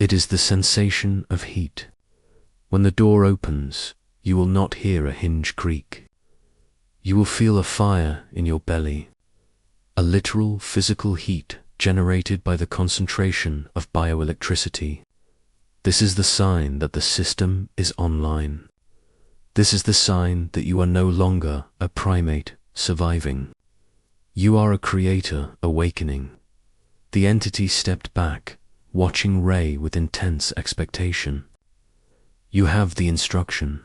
It is the sensation of heat. When the door opens, you will not hear a hinge creak. You will feel a fire in your belly, a literal physical heat generated by the concentration of bioelectricity. This is the sign that the system is online. This is the sign that you are no longer a primate surviving. You are a creator awakening. The entity stepped back, watching Ray with intense expectation. You have the instruction.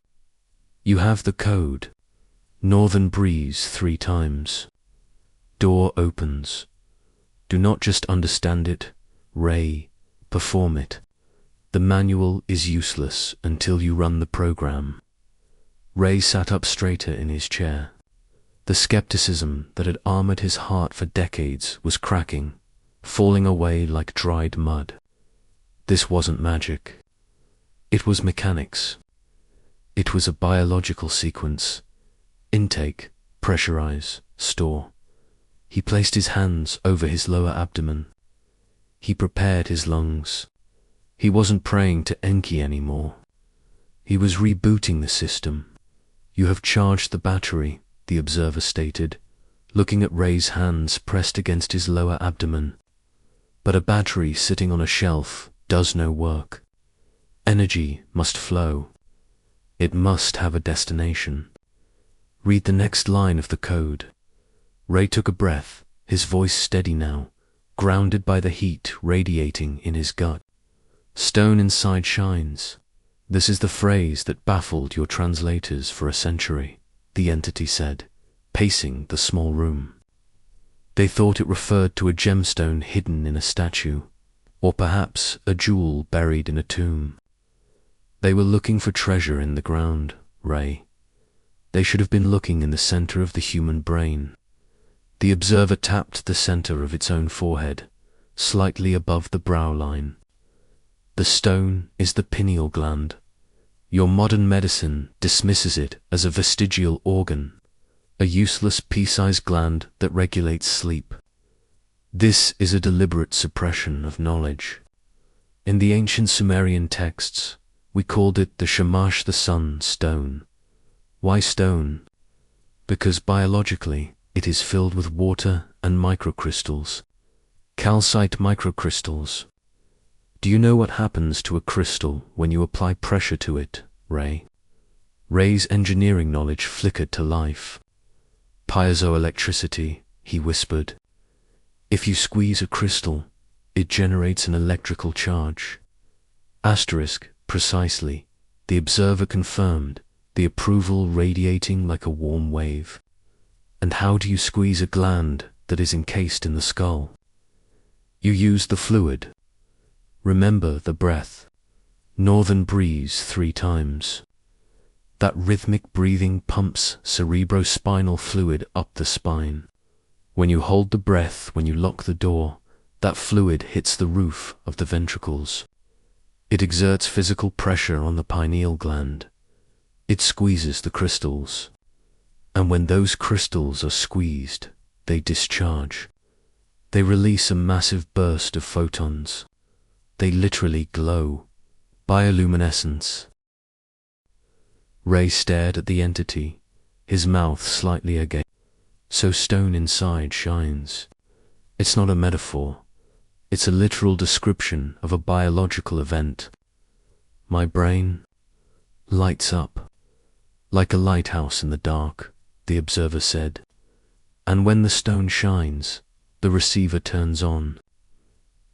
You have the code. Northern breeze 3 times. Door opens. Do not just understand it, Ray, perform it. The manual is useless until you run the program. Ray sat up straighter in his chair. The skepticism that had armored his heart for decades was cracking, falling away like dried mud. This wasn't magic. It was mechanics. It was a biological sequence. Intake, pressurize, store. He placed his hands over his lower abdomen. He prepared his lungs. He wasn't praying to Enki anymore. He was rebooting the system. You have charged the battery, the observer stated, looking at Ray's hands pressed against his lower abdomen. But a battery sitting on a shelf does no work. Energy must flow. It must have a destination. Read the next line of the code. Ray took a breath, his voice steady now, grounded by the heat radiating in his gut. Stone inside shines. This is the phrase that baffled your translators for a century, the entity said, pacing the small room. They thought it referred to a gemstone hidden in a statue, or perhaps a jewel buried in a tomb. They were looking for treasure in the ground, Ray. They should have been looking in the center of the human brain. The observer tapped the center of its own forehead, slightly above the brow line. The stone is the pineal gland. Your modern medicine dismisses it as a vestigial organ, a useless pea-sized gland that regulates sleep. This is a deliberate suppression of knowledge. In the ancient Sumerian texts, we called it the Shamash, the sun stone. Why stone? Because biologically it is filled with water and microcrystals. Calcite microcrystals. Do you know what happens to a crystal when you apply pressure to it, Ray? Ray's engineering knowledge flickered to life. Piezoelectricity, he whispered. If you squeeze a crystal, it generates an electrical charge. Asterisk, precisely, the observer confirmed, the approval radiating like a warm wave. And how do you squeeze a gland that is encased in the skull? You use the fluid. Remember the breath. Northern breeze 3 times. That rhythmic breathing pumps cerebrospinal fluid up the spine. When you hold the breath, when you lock the door, that fluid hits the roof of the ventricles. It exerts physical pressure on the pineal gland. It squeezes the crystals. And when those crystals are squeezed, they discharge. They release a massive burst of photons. They literally glow. Bioluminescence. Ray stared at the entity, his mouth slightly agape. So stone inside shines. It's not a metaphor. It's a literal description of a biological event. My brain lights up. Like a lighthouse in the dark, the observer said. And when the stone shines, the receiver turns on.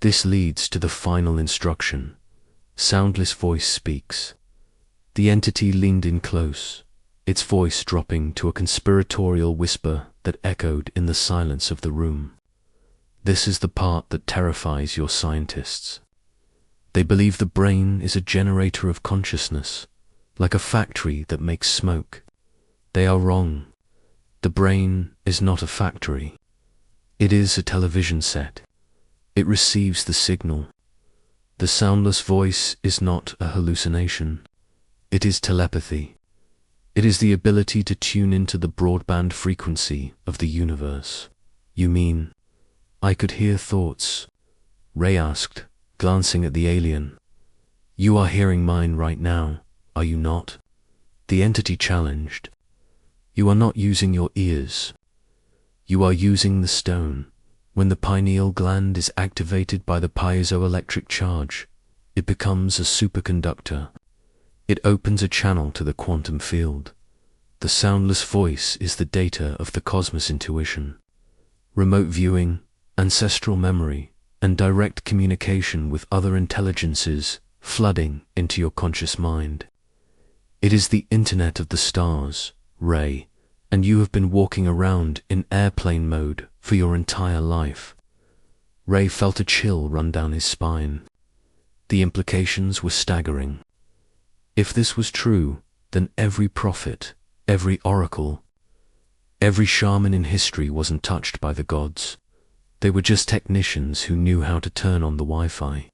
This leads to the final instruction. Soundless Voice speaks. The entity leaned in close, its voice dropping to a conspiratorial whisper that echoed in the silence of the room. This is the part that terrifies your scientists. They believe the brain is a generator of consciousness, like a factory that makes smoke. They are wrong. The brain is not a factory. It is a television set. It receives the signal. The soundless voice is not a hallucination. It is telepathy. It is the ability to tune into the broadband frequency of the universe. You mean, I could hear thoughts? Ray asked, glancing at the alien. You are hearing mine right now, are you not? The entity challenged. You are not using your ears. You are using the stone. When the pineal gland is activated by the piezoelectric charge, it becomes a superconductor. It opens a channel to the quantum field. The soundless voice is the data of the cosmos intuition. Remote viewing, ancestral memory, and direct communication with other intelligences flooding into your conscious mind. It is the internet of the stars, Ray, and you have been walking around in airplane mode for your entire life. Ray felt a chill run down his spine. The implications were staggering. If this was true, then every prophet, every oracle, every shaman in history wasn't touched by the gods. They were just technicians who knew how to turn on the Wi-Fi.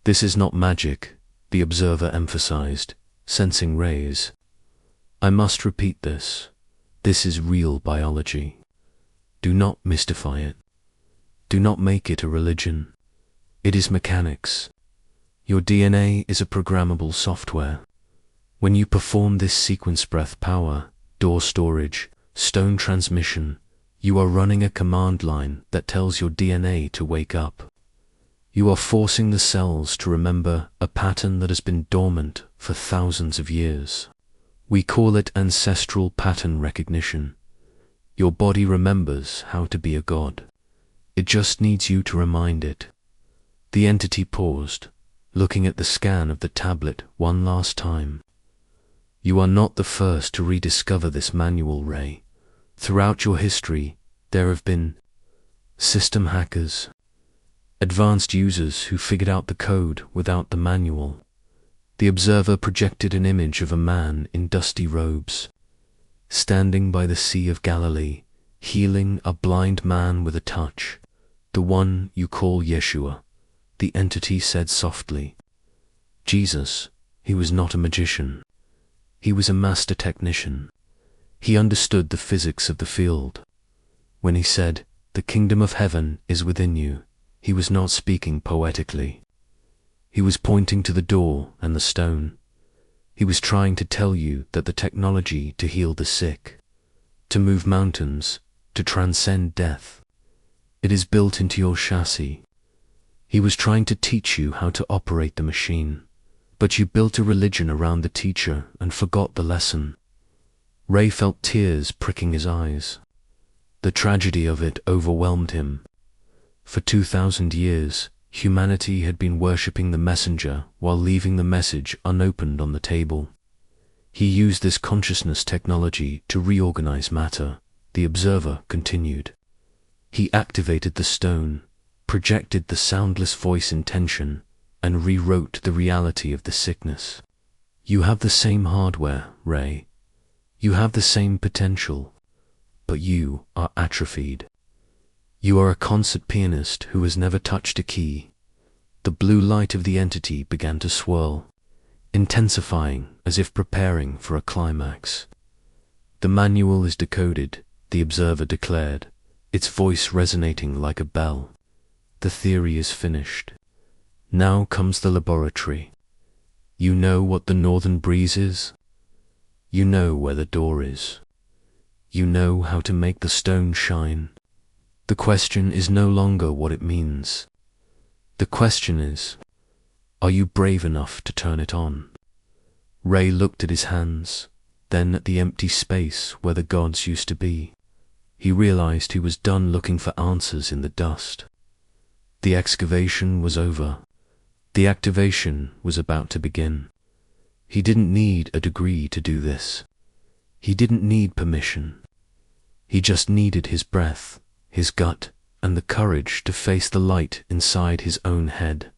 This is not magic, the observer emphasized, sensing Ray's. I must repeat this. This is real biology. Do not mystify it. Do not make it a religion. It is mechanics. Your DNA is a programmable software. When you perform this sequence breath power, door storage, stone transmission, you are running a command line that tells your DNA to wake up. You are forcing the cells to remember a pattern that has been dormant for thousands of years. We call it ancestral pattern recognition. Your body remembers how to be a god. It just needs you to remind it. The entity paused, looking at the scan of the tablet one last time. You are not the first to rediscover this manual, Ray. Throughout your history, there have been system hackers, advanced users who figured out the code without the manual. The observer projected an image of a man in dusty robes, standing by the Sea of Galilee, healing a blind man with a touch. The one you call Yeshua, the entity said softly. Jesus, he was not a magician. He was a master technician. He understood the physics of the field. When he said, "The kingdom of heaven is within you," he was not speaking poetically. He was pointing to the door and the stone. He was trying to tell you that the technology to heal the sick, to move mountains, to transcend death, it is built into your chassis. He was trying to teach you how to operate the machine, but you built a religion around the teacher and forgot the lesson. Ray felt tears pricking his eyes. The tragedy of it overwhelmed him. For 2,000 years, humanity had been worshipping the messenger while leaving the message unopened on the table. He used this consciousness technology to reorganize matter, the observer continued. He activated the stone, projected the soundless voice intention, and rewrote the reality of the sickness. You have the same hardware, Ray. You have the same potential, but you are atrophied. You are a concert pianist who has never touched a key. The blue light of the entity began to swirl, intensifying as if preparing for a climax. The manual is decoded, the observer declared, its voice resonating like a bell. The theory is finished. Now comes the laboratory. You know what the northern breeze is? You know where the door is. You know how to make the stone shine. The question is no longer what it means. The question is, are you brave enough to turn it on? Ray looked at his hands, then at the empty space where the gods used to be. He realized he was done looking for answers in the dust. The excavation was over. The activation was about to begin. He didn't need a degree to do this. He didn't need permission. He just needed his breath, his gut, and the courage to face the light inside his own head.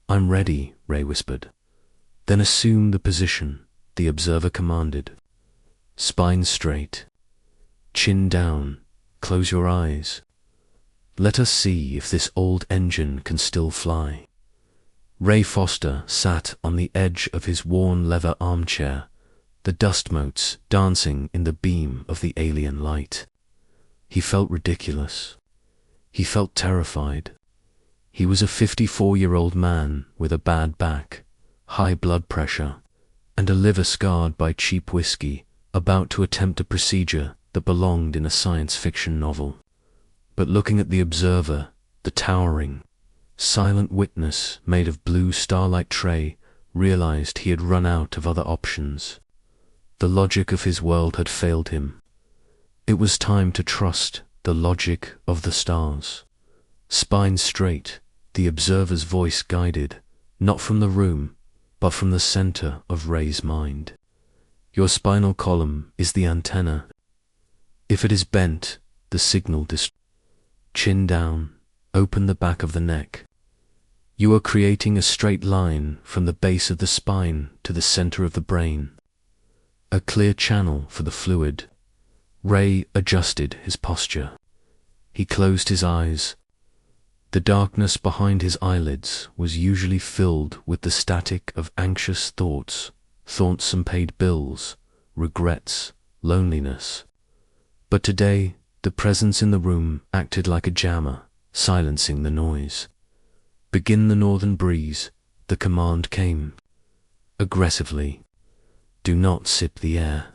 "I'm ready," Ray whispered. "Then assume the position," the observer commanded. "Spine straight. Chin down. Close your eyes. Let us see if this old engine can still fly." Ray Foster sat on the edge of his worn leather armchair, the dust motes dancing in the beam of the alien light. He felt ridiculous. He felt terrified. He was a 54-year-old man with a bad back, high blood pressure, and a liver scarred by cheap whiskey, about to attempt a procedure that belonged in a science fiction novel. But looking at the observer, the towering, silent witness made of blue starlight tray, realized he had run out of other options. The logic of his world had failed him. It was time to trust the logic of the stars. Spine straight, the observer's voice guided, not from the room, but from the center of Ray's mind. Your spinal column is the antenna. If it is bent, the signal Chin down, open the back of the neck. You are creating a straight line from the base of the spine to the center of the brain. A clear channel for the fluid. Ray adjusted his posture. He closed his eyes. The darkness behind his eyelids was usually filled with the static of anxious thoughts, unpaid bills, regrets, loneliness. But today, the presence in the room acted like a jammer, silencing the noise. "Begin the northern breeze," the command came. Aggressively. "Do not sip the air.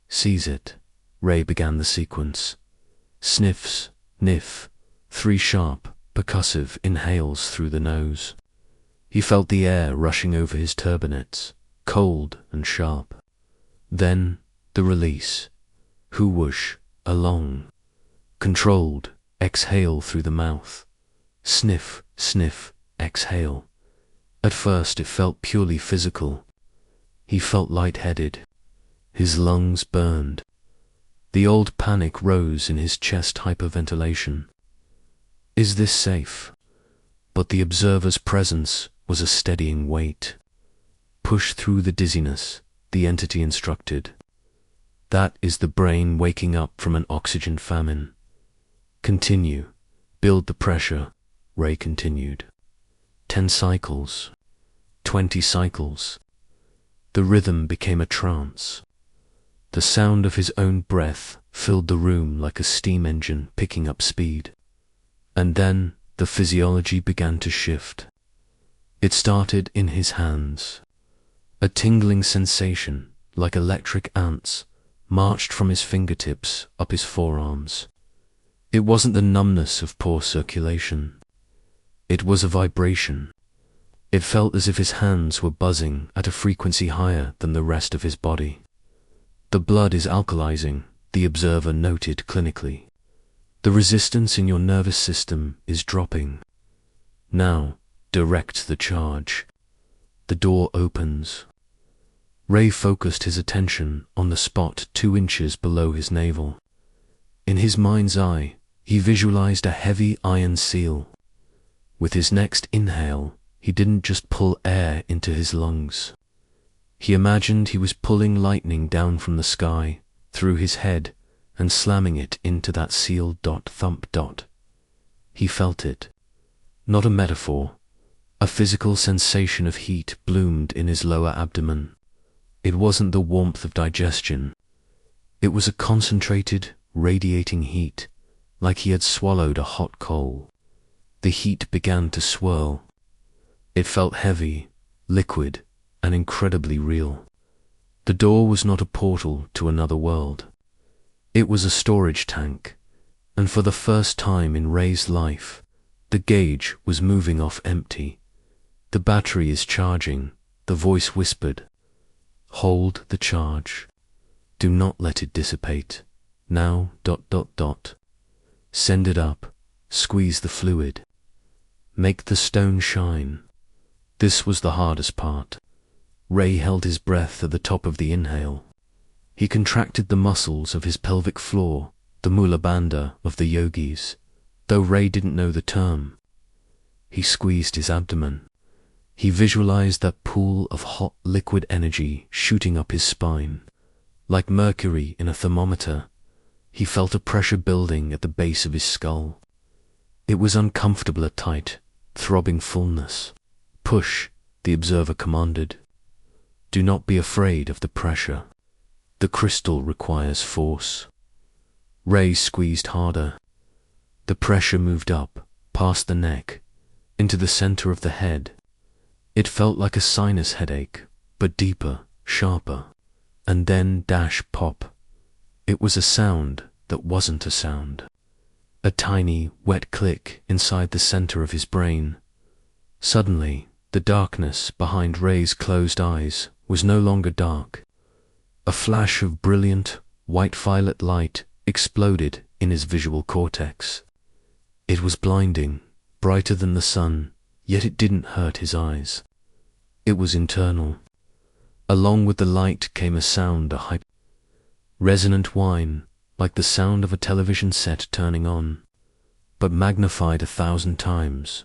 Seize it." Ray began the sequence. Sniffs, niff, 3 sharp, percussive inhales through the nose. He felt the air rushing over his turbinates, cold and sharp. Then the release. Whoosh, a long, controlled exhale through the mouth. Sniff, sniff, exhale. At first it felt purely physical. He felt lightheaded. His lungs burned. The old panic rose in his chest. Hyperventilation. Is this safe? But the observer's presence was a steadying weight. Push through the dizziness, the entity instructed. That is the brain waking up from an oxygen famine. Continue. Build the pressure, Ray continued. 10 cycles. 20 cycles. The rhythm became a trance. The sound of his own breath filled the room like a steam engine picking up speed. And then the physiology began to shift. It started in his hands. A tingling sensation, like electric ants, marched from his fingertips up his forearms. It wasn't the numbness of poor circulation. It was a vibration. It felt as if his hands were buzzing at a frequency higher than the rest of his body. The blood is alkalizing, the observer noted clinically. The resistance in your nervous system is dropping. Now, direct the charge. The door opens. Ray focused his attention on the spot 2 inches below his navel. In his mind's eye, he visualized a heavy iron seal. With his next inhale, he didn't just pull air into his lungs. He imagined he was pulling lightning down from the sky, through his head, and slamming it into that seal. Thump. He felt it. Not a metaphor. A physical sensation of heat bloomed in his lower abdomen. It wasn't the warmth of digestion. It was a concentrated, radiating heat, like he had swallowed a hot coal. The heat began to swirl. It felt heavy, liquid, and incredibly real. The door was not a portal to another world. It was a storage tank, and for the first time in Ray's life, the gauge was moving off empty. The battery is charging, the voice whispered. Hold the charge. Do not let it dissipate. Now, ... Send it up. Squeeze the fluid. Make the stone shine. This was the hardest part. Ray held his breath at the top of the inhale. He contracted the muscles of his pelvic floor, the mula bandha of the yogis, though Ray didn't know the term. He squeezed his abdomen. He visualized that pool of hot liquid energy shooting up his spine. Like mercury in a thermometer, he felt a pressure building at the base of his skull. It was uncomfortable at tight, throbbing fullness. Push, the observer commanded. Do not be afraid of the pressure. The crystal requires force. Ray squeezed harder. The pressure moved up, past the neck, into the center of the head. It felt like a sinus headache, but deeper, sharper, and then pop. It was a sound that wasn't a sound. A tiny, wet click inside the center of his brain. Suddenly, the darkness behind Ray's closed eyes was no longer dark. A flash of brilliant, white-violet light exploded in his visual cortex. It was blinding, brighter than the sun, yet it didn't hurt his eyes. It was internal. Along with the light came a sound, a resonant whine, like the sound of a television set turning on, but magnified 1,000 times.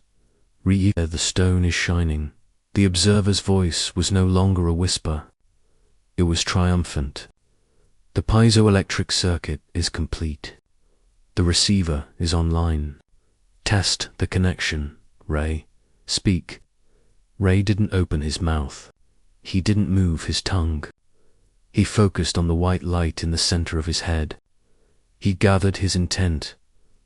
The stone is shining. The observer's voice was no longer a whisper. It was triumphant. The piezoelectric circuit is complete. The receiver is online. Test the connection, Ray. Speak. Ray didn't open his mouth. He didn't move his tongue. He focused on the white light in the center of his head. He gathered his intent,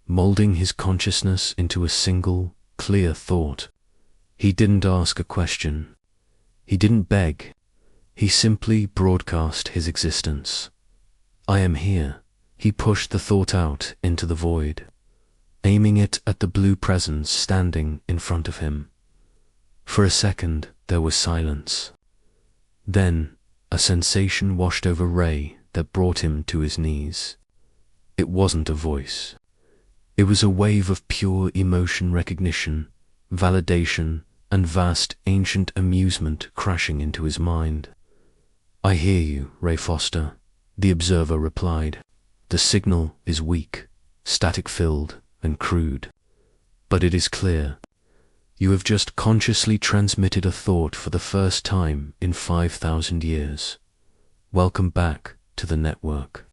molding his consciousness into a single, clear thought. He didn't ask a question. He didn't beg. He simply broadcast his existence. I am here. He pushed the thought out into the void, aiming it at the blue presence standing in front of him. For a second, there was silence. Then, a sensation washed over Ray that brought him to his knees. It wasn't a voice. It was a wave of pure emotion recognition, validation, and vast ancient amusement crashing into his mind. I hear you, Ray Foster, the observer replied. The signal is weak, static-filled, and crude. But it is clear. You have just consciously transmitted a thought for the first time in 5,000 years. Welcome back to the network.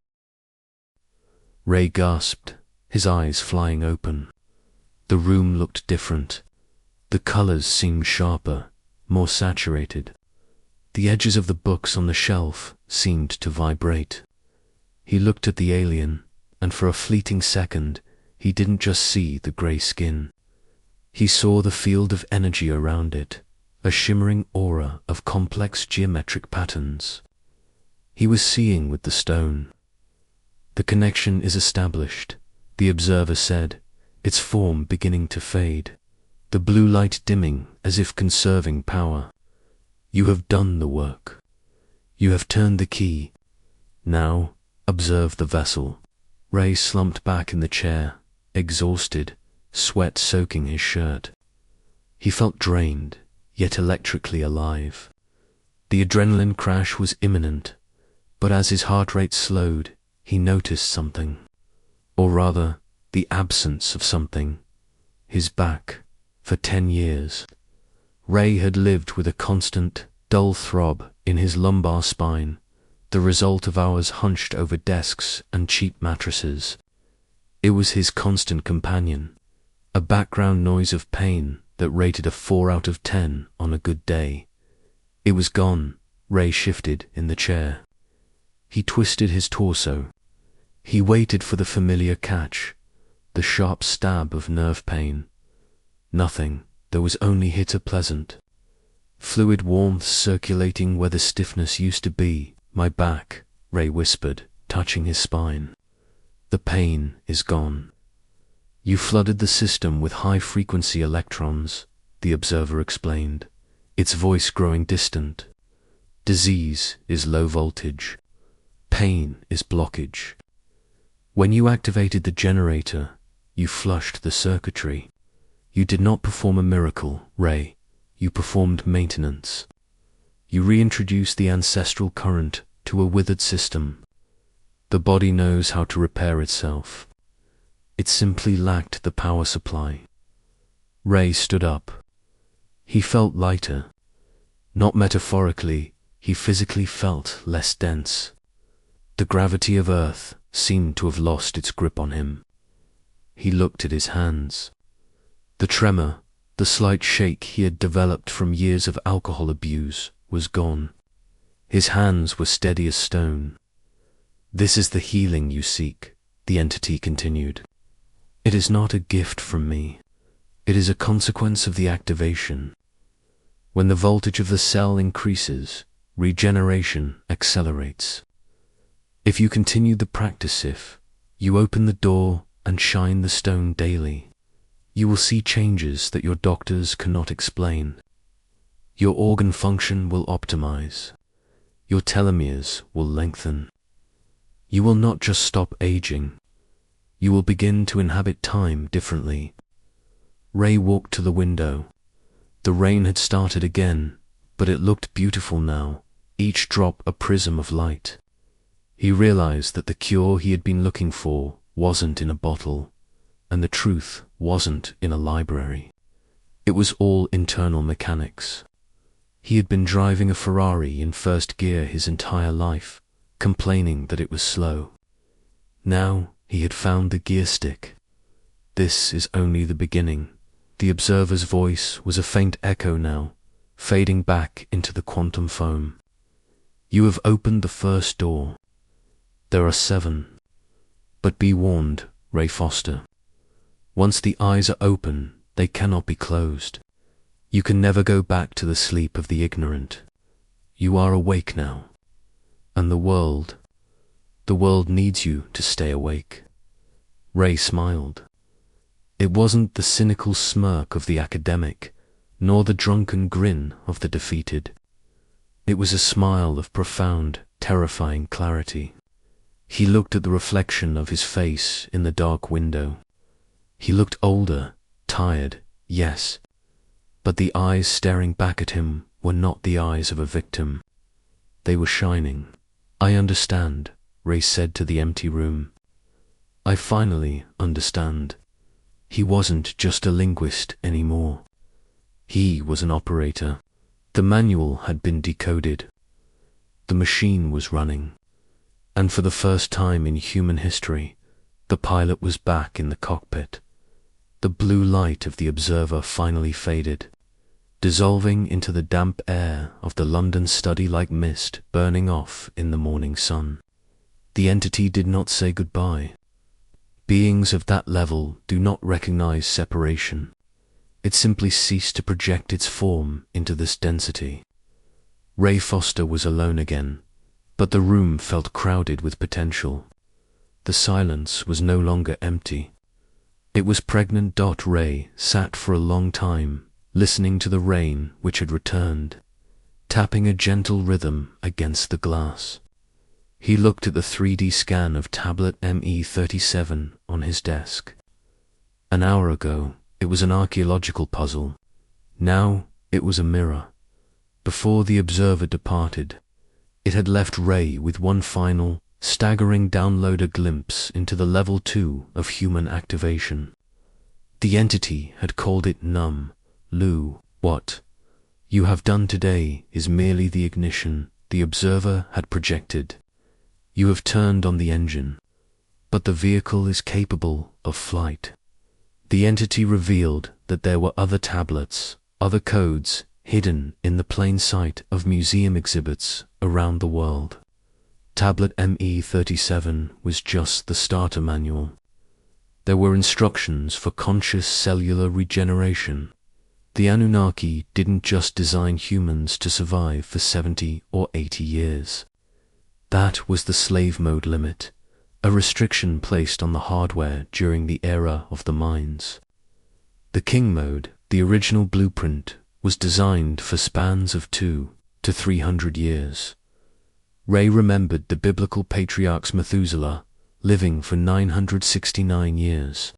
Ray gasped, his eyes flying open. The room looked different. The colors seemed sharper, more saturated. The edges of the books on the shelf seemed to vibrate. He looked at the alien, and for a fleeting second, he didn't just see the grey skin. He saw the field of energy around it, a shimmering aura of complex geometric patterns. He was seeing with the stone. The connection is established, the observer said, its form beginning to fade, the blue light dimming as if conserving power. You have done the work. You have turned the key. Now, observe the vessel. Ray slumped back in the chair, exhausted, sweat soaking his shirt. He felt drained, yet electrically alive. The adrenaline crash was imminent, but as his heart rate slowed, he noticed something. Or rather, the absence of something. His back. For 10 years. Ray had lived with a constant, dull throb in his lumbar spine, the result of hours hunched over desks and cheap mattresses. It was his constant companion, a background noise of pain that rated a 4 out of 10 on a good day. It was gone. Ray shifted in the chair. He twisted his torso. He waited for the familiar catch, the sharp stab of nerve pain. Nothing. There was only hitter pleasant. Fluid warmth circulating where the stiffness used to be. My back, Ray whispered, touching his spine. The pain is gone. You flooded the system with high-frequency electrons, the observer explained, its voice growing distant. Disease is low voltage. Pain is blockage. When you activated the generator, you flushed the circuitry. You did not perform a miracle, Ray. You performed maintenance. You reintroduced the ancestral current to a withered system. The body knows how to repair itself. It simply lacked the power supply. Ray stood up. He felt lighter. Not metaphorically, he physically felt less dense. The gravity of Earth seemed to have lost its grip on him. He looked at his hands. The tremor, the slight shake he had developed from years of alcohol abuse, was gone. His hands were steady as stone. This is the healing you seek, the entity continued. It is not a gift from me. It is a consequence of the activation. When the voltage of the cell increases, regeneration accelerates. If you continue the practice, if you open the door and shine the stone daily, you will see changes that your doctors cannot explain. Your organ function will optimize. Your telomeres will lengthen. You will not just stop aging. You will begin to inhabit time differently. Ray walked to the window. The rain had started again, but it looked beautiful now, each drop a prism of light. He realized that the cure he had been looking for wasn't in a bottle, and the truth wasn't in a library. It was all internal mechanics. He had been driving a Ferrari in first gear his entire life, complaining that it was slow. Now he had found the gear stick. This is only the beginning. The observer's voice was a faint echo now, fading back into the quantum foam. You have opened the first door. There are 7. But be warned, Ray Foster. Once the eyes are open, they cannot be closed. You can never go back to the sleep of the ignorant. You are awake now. And the world needs you to stay awake. Ray smiled. It wasn't the cynical smirk of the academic, nor the drunken grin of the defeated. It was a smile of profound, terrifying clarity. He looked at the reflection of his face in the dark window. He looked older, tired, yes, but the eyes staring back at him were not the eyes of a victim. They were shining. I understand, Ray said to the empty room. I finally understand. He wasn't just a linguist anymore. He was an operator. The manual had been decoded. The machine was running. And for the first time in human history, the pilot was back in the cockpit. The blue light of the observer finally faded, dissolving into the damp air of the London study like mist burning off in the morning sun. The entity did not say goodbye. Beings of that level do not recognize separation. It simply ceased to project its form into this density. Ray Foster was alone again, but the room felt crowded with potential. The silence was no longer empty. It was pregnant. Ray sat for a long time, listening to the rain which had returned, tapping a gentle rhythm against the glass. He looked at the 3D scan of tablet ME37 on his desk. An hour ago, it was an archaeological puzzle. Now, it was a mirror. Before the observer departed, it had left Ray with one final, staggering downloader glimpse into the level 2 of human activation. The entity had called it numb. Lou, what you have done today is merely the ignition the observer had projected. You have turned on the engine, but the vehicle is capable of flight. The entity revealed that there were other tablets, other codes, hidden in the plain sight of museum exhibits around the world. Tablet ME37 was just the starter manual. There were instructions for conscious cellular regeneration. The Anunnaki didn't just design humans to survive for 70 or 80 years. That was the slave mode limit, a restriction placed on the hardware during the era of the mines. The king mode, the original blueprint, was designed for spans of 200 to 300 years. Ray remembered the biblical patriarchs Methuselah living for 969 years,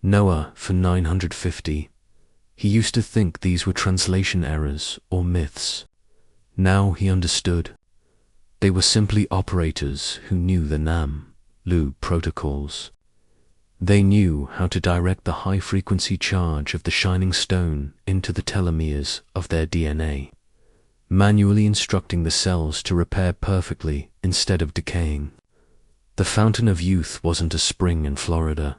Noah for 950. He used to think these were translation errors or myths. Now he understood. They were simply operators who knew the Nam-Lu protocols. They knew how to direct the high-frequency charge of the shining stone into the telomeres of their DNA, manually instructing the cells to repair perfectly instead of decaying. The fountain of youth wasn't a spring in Florida.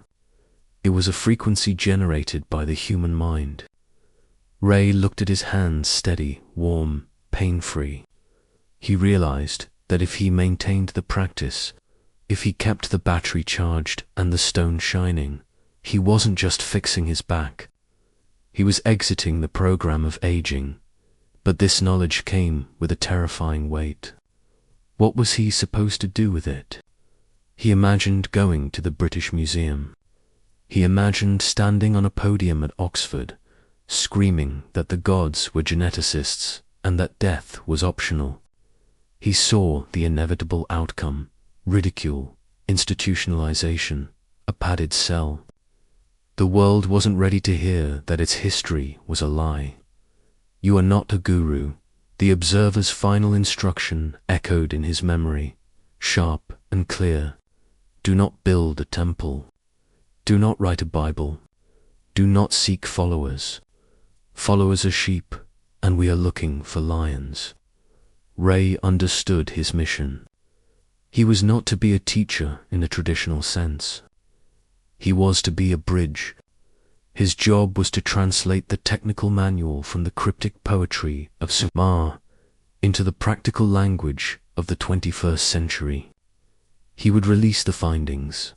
It was a frequency generated by the human mind. Ray looked at his hands, steady, warm, pain-free. He realized that if he maintained the practice, if he kept the battery charged and the stone shining, he wasn't just fixing his back. He was exiting the program of aging. But this knowledge came with a terrifying weight. What was he supposed to do with it? He imagined going to the British Museum. He imagined standing on a podium at Oxford, screaming that the gods were geneticists and that death was optional. He saw the inevitable outcome: ridicule, institutionalization, a padded cell. The world wasn't ready to hear that its history was a lie. You are not a guru. The observer's final instruction echoed in his memory, sharp and clear. Do not build a temple. Do not write a Bible. Do not seek followers. Followers are sheep, and we are looking for lions. Ray understood his mission. He was not to be a teacher in the traditional sense. He was to be a bridge. His job was to translate the technical manual from the cryptic poetry of Sumerian into the practical language of the 21st century. He would release the findings.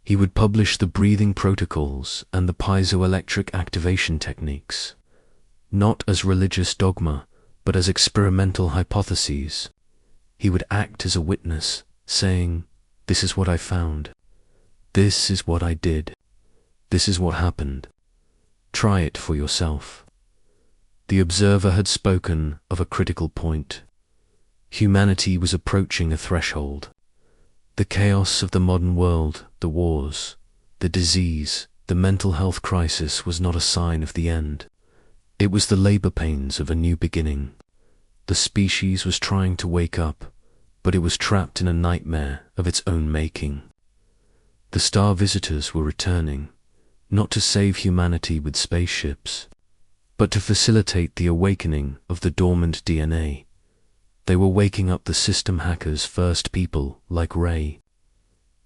He would publish the breathing protocols and the piezoelectric activation techniques, not as religious dogma, but as experimental hypotheses. He would act as a witness, saying, "This is what I found. This is what I did. This is what happened. Try it for yourself." The observer had spoken of a critical point. Humanity was approaching a threshold. The chaos of the modern world, the wars, the disease, the mental health crisis was not a sign of the end. It was the labor pains of a new beginning. The species was trying to wake up, but it was trapped in a nightmare of its own making. The star visitors were returning, not to save humanity with spaceships, but to facilitate the awakening of the dormant DNA. They were waking up the system hackers' first, people like Ray.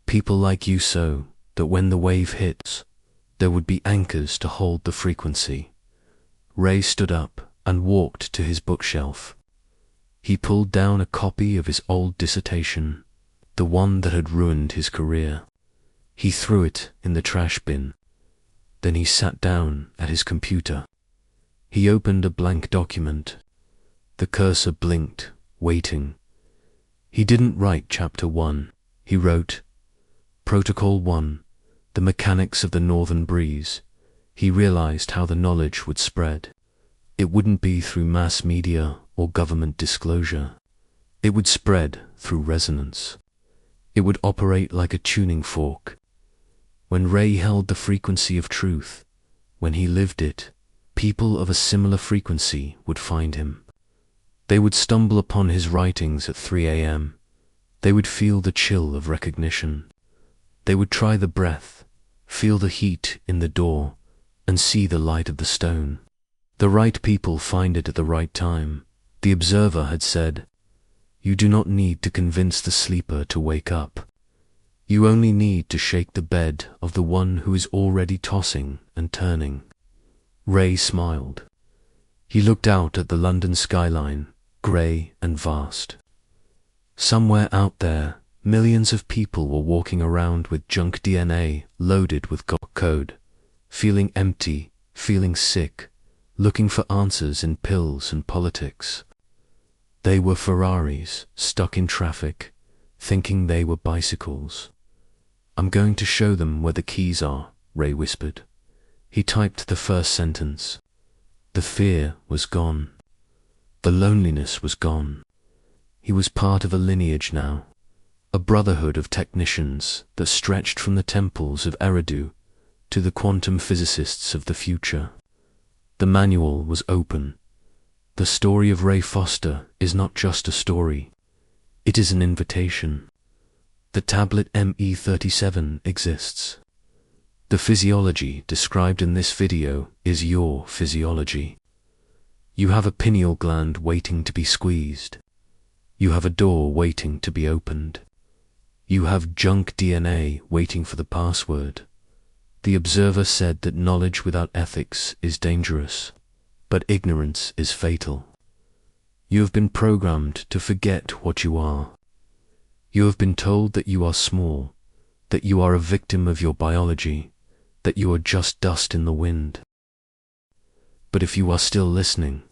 People like you, so that when the wave hits, there would be anchors to hold the frequency. Ray stood up and walked to his bookshelf. He pulled down a copy of his old dissertation, the one that had ruined his career. He threw it in the trash bin. Then he sat down at his computer. He opened a blank document. The cursor blinked, waiting. He didn't write Chapter 1. He wrote Protocol 1, the mechanics of the northern breeze. He realized how the knowledge would spread. It wouldn't be through mass media or government disclosure. It would spread through resonance. It would operate like a tuning fork. When Ray held the frequency of truth, when he lived it, people of a similar frequency would find him. They would stumble upon his writings at 3 a.m. They would feel the chill of recognition. They would try the breath, feel the heat in the door, and see the light of the stone. The right people find it at the right time. The observer had said, "You do not need to convince the sleeper to wake up. You only need to shake the bed of the one who is already tossing and turning." Ray smiled. He looked out at the London skyline, grey and vast. Somewhere out there, millions of people were walking around with junk DNA loaded with code, feeling empty, feeling sick, looking for answers in pills and politics. They were Ferraris, stuck in traffic, thinking they were bicycles. "I'm going to show them where the keys are," Ray whispered. He typed the first sentence. The fear was gone. The loneliness was gone. He was part of a lineage now, a brotherhood of technicians that stretched from the temples of Eridu to the quantum physicists of the future. The manual was open. The story of Ray Foster is not just a story. It is an invitation. The tablet ME37 exists. The physiology described in this video is your physiology. You have a pineal gland waiting to be squeezed. You have a door waiting to be opened. You have junk DNA waiting for the password. The observer said that knowledge without ethics is dangerous, but ignorance is fatal. You have been programmed to forget what you are. You have been told that you are small, that you are a victim of your biology, that you are just dust in the wind. But if you are still listening,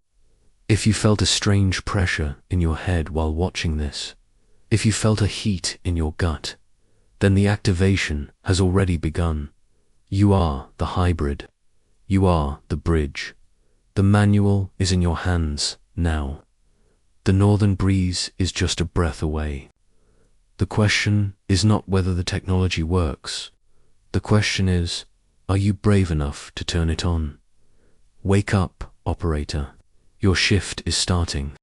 if you felt a strange pressure in your head while watching this, if you felt a heat in your gut, then the activation has already begun. You are the hybrid. You are the bridge. The manual is in your hands now. The northern breeze is just a breath away. The question is not whether the technology works. The question is, are you brave enough to turn it on? Wake up, operator. Your shift is starting.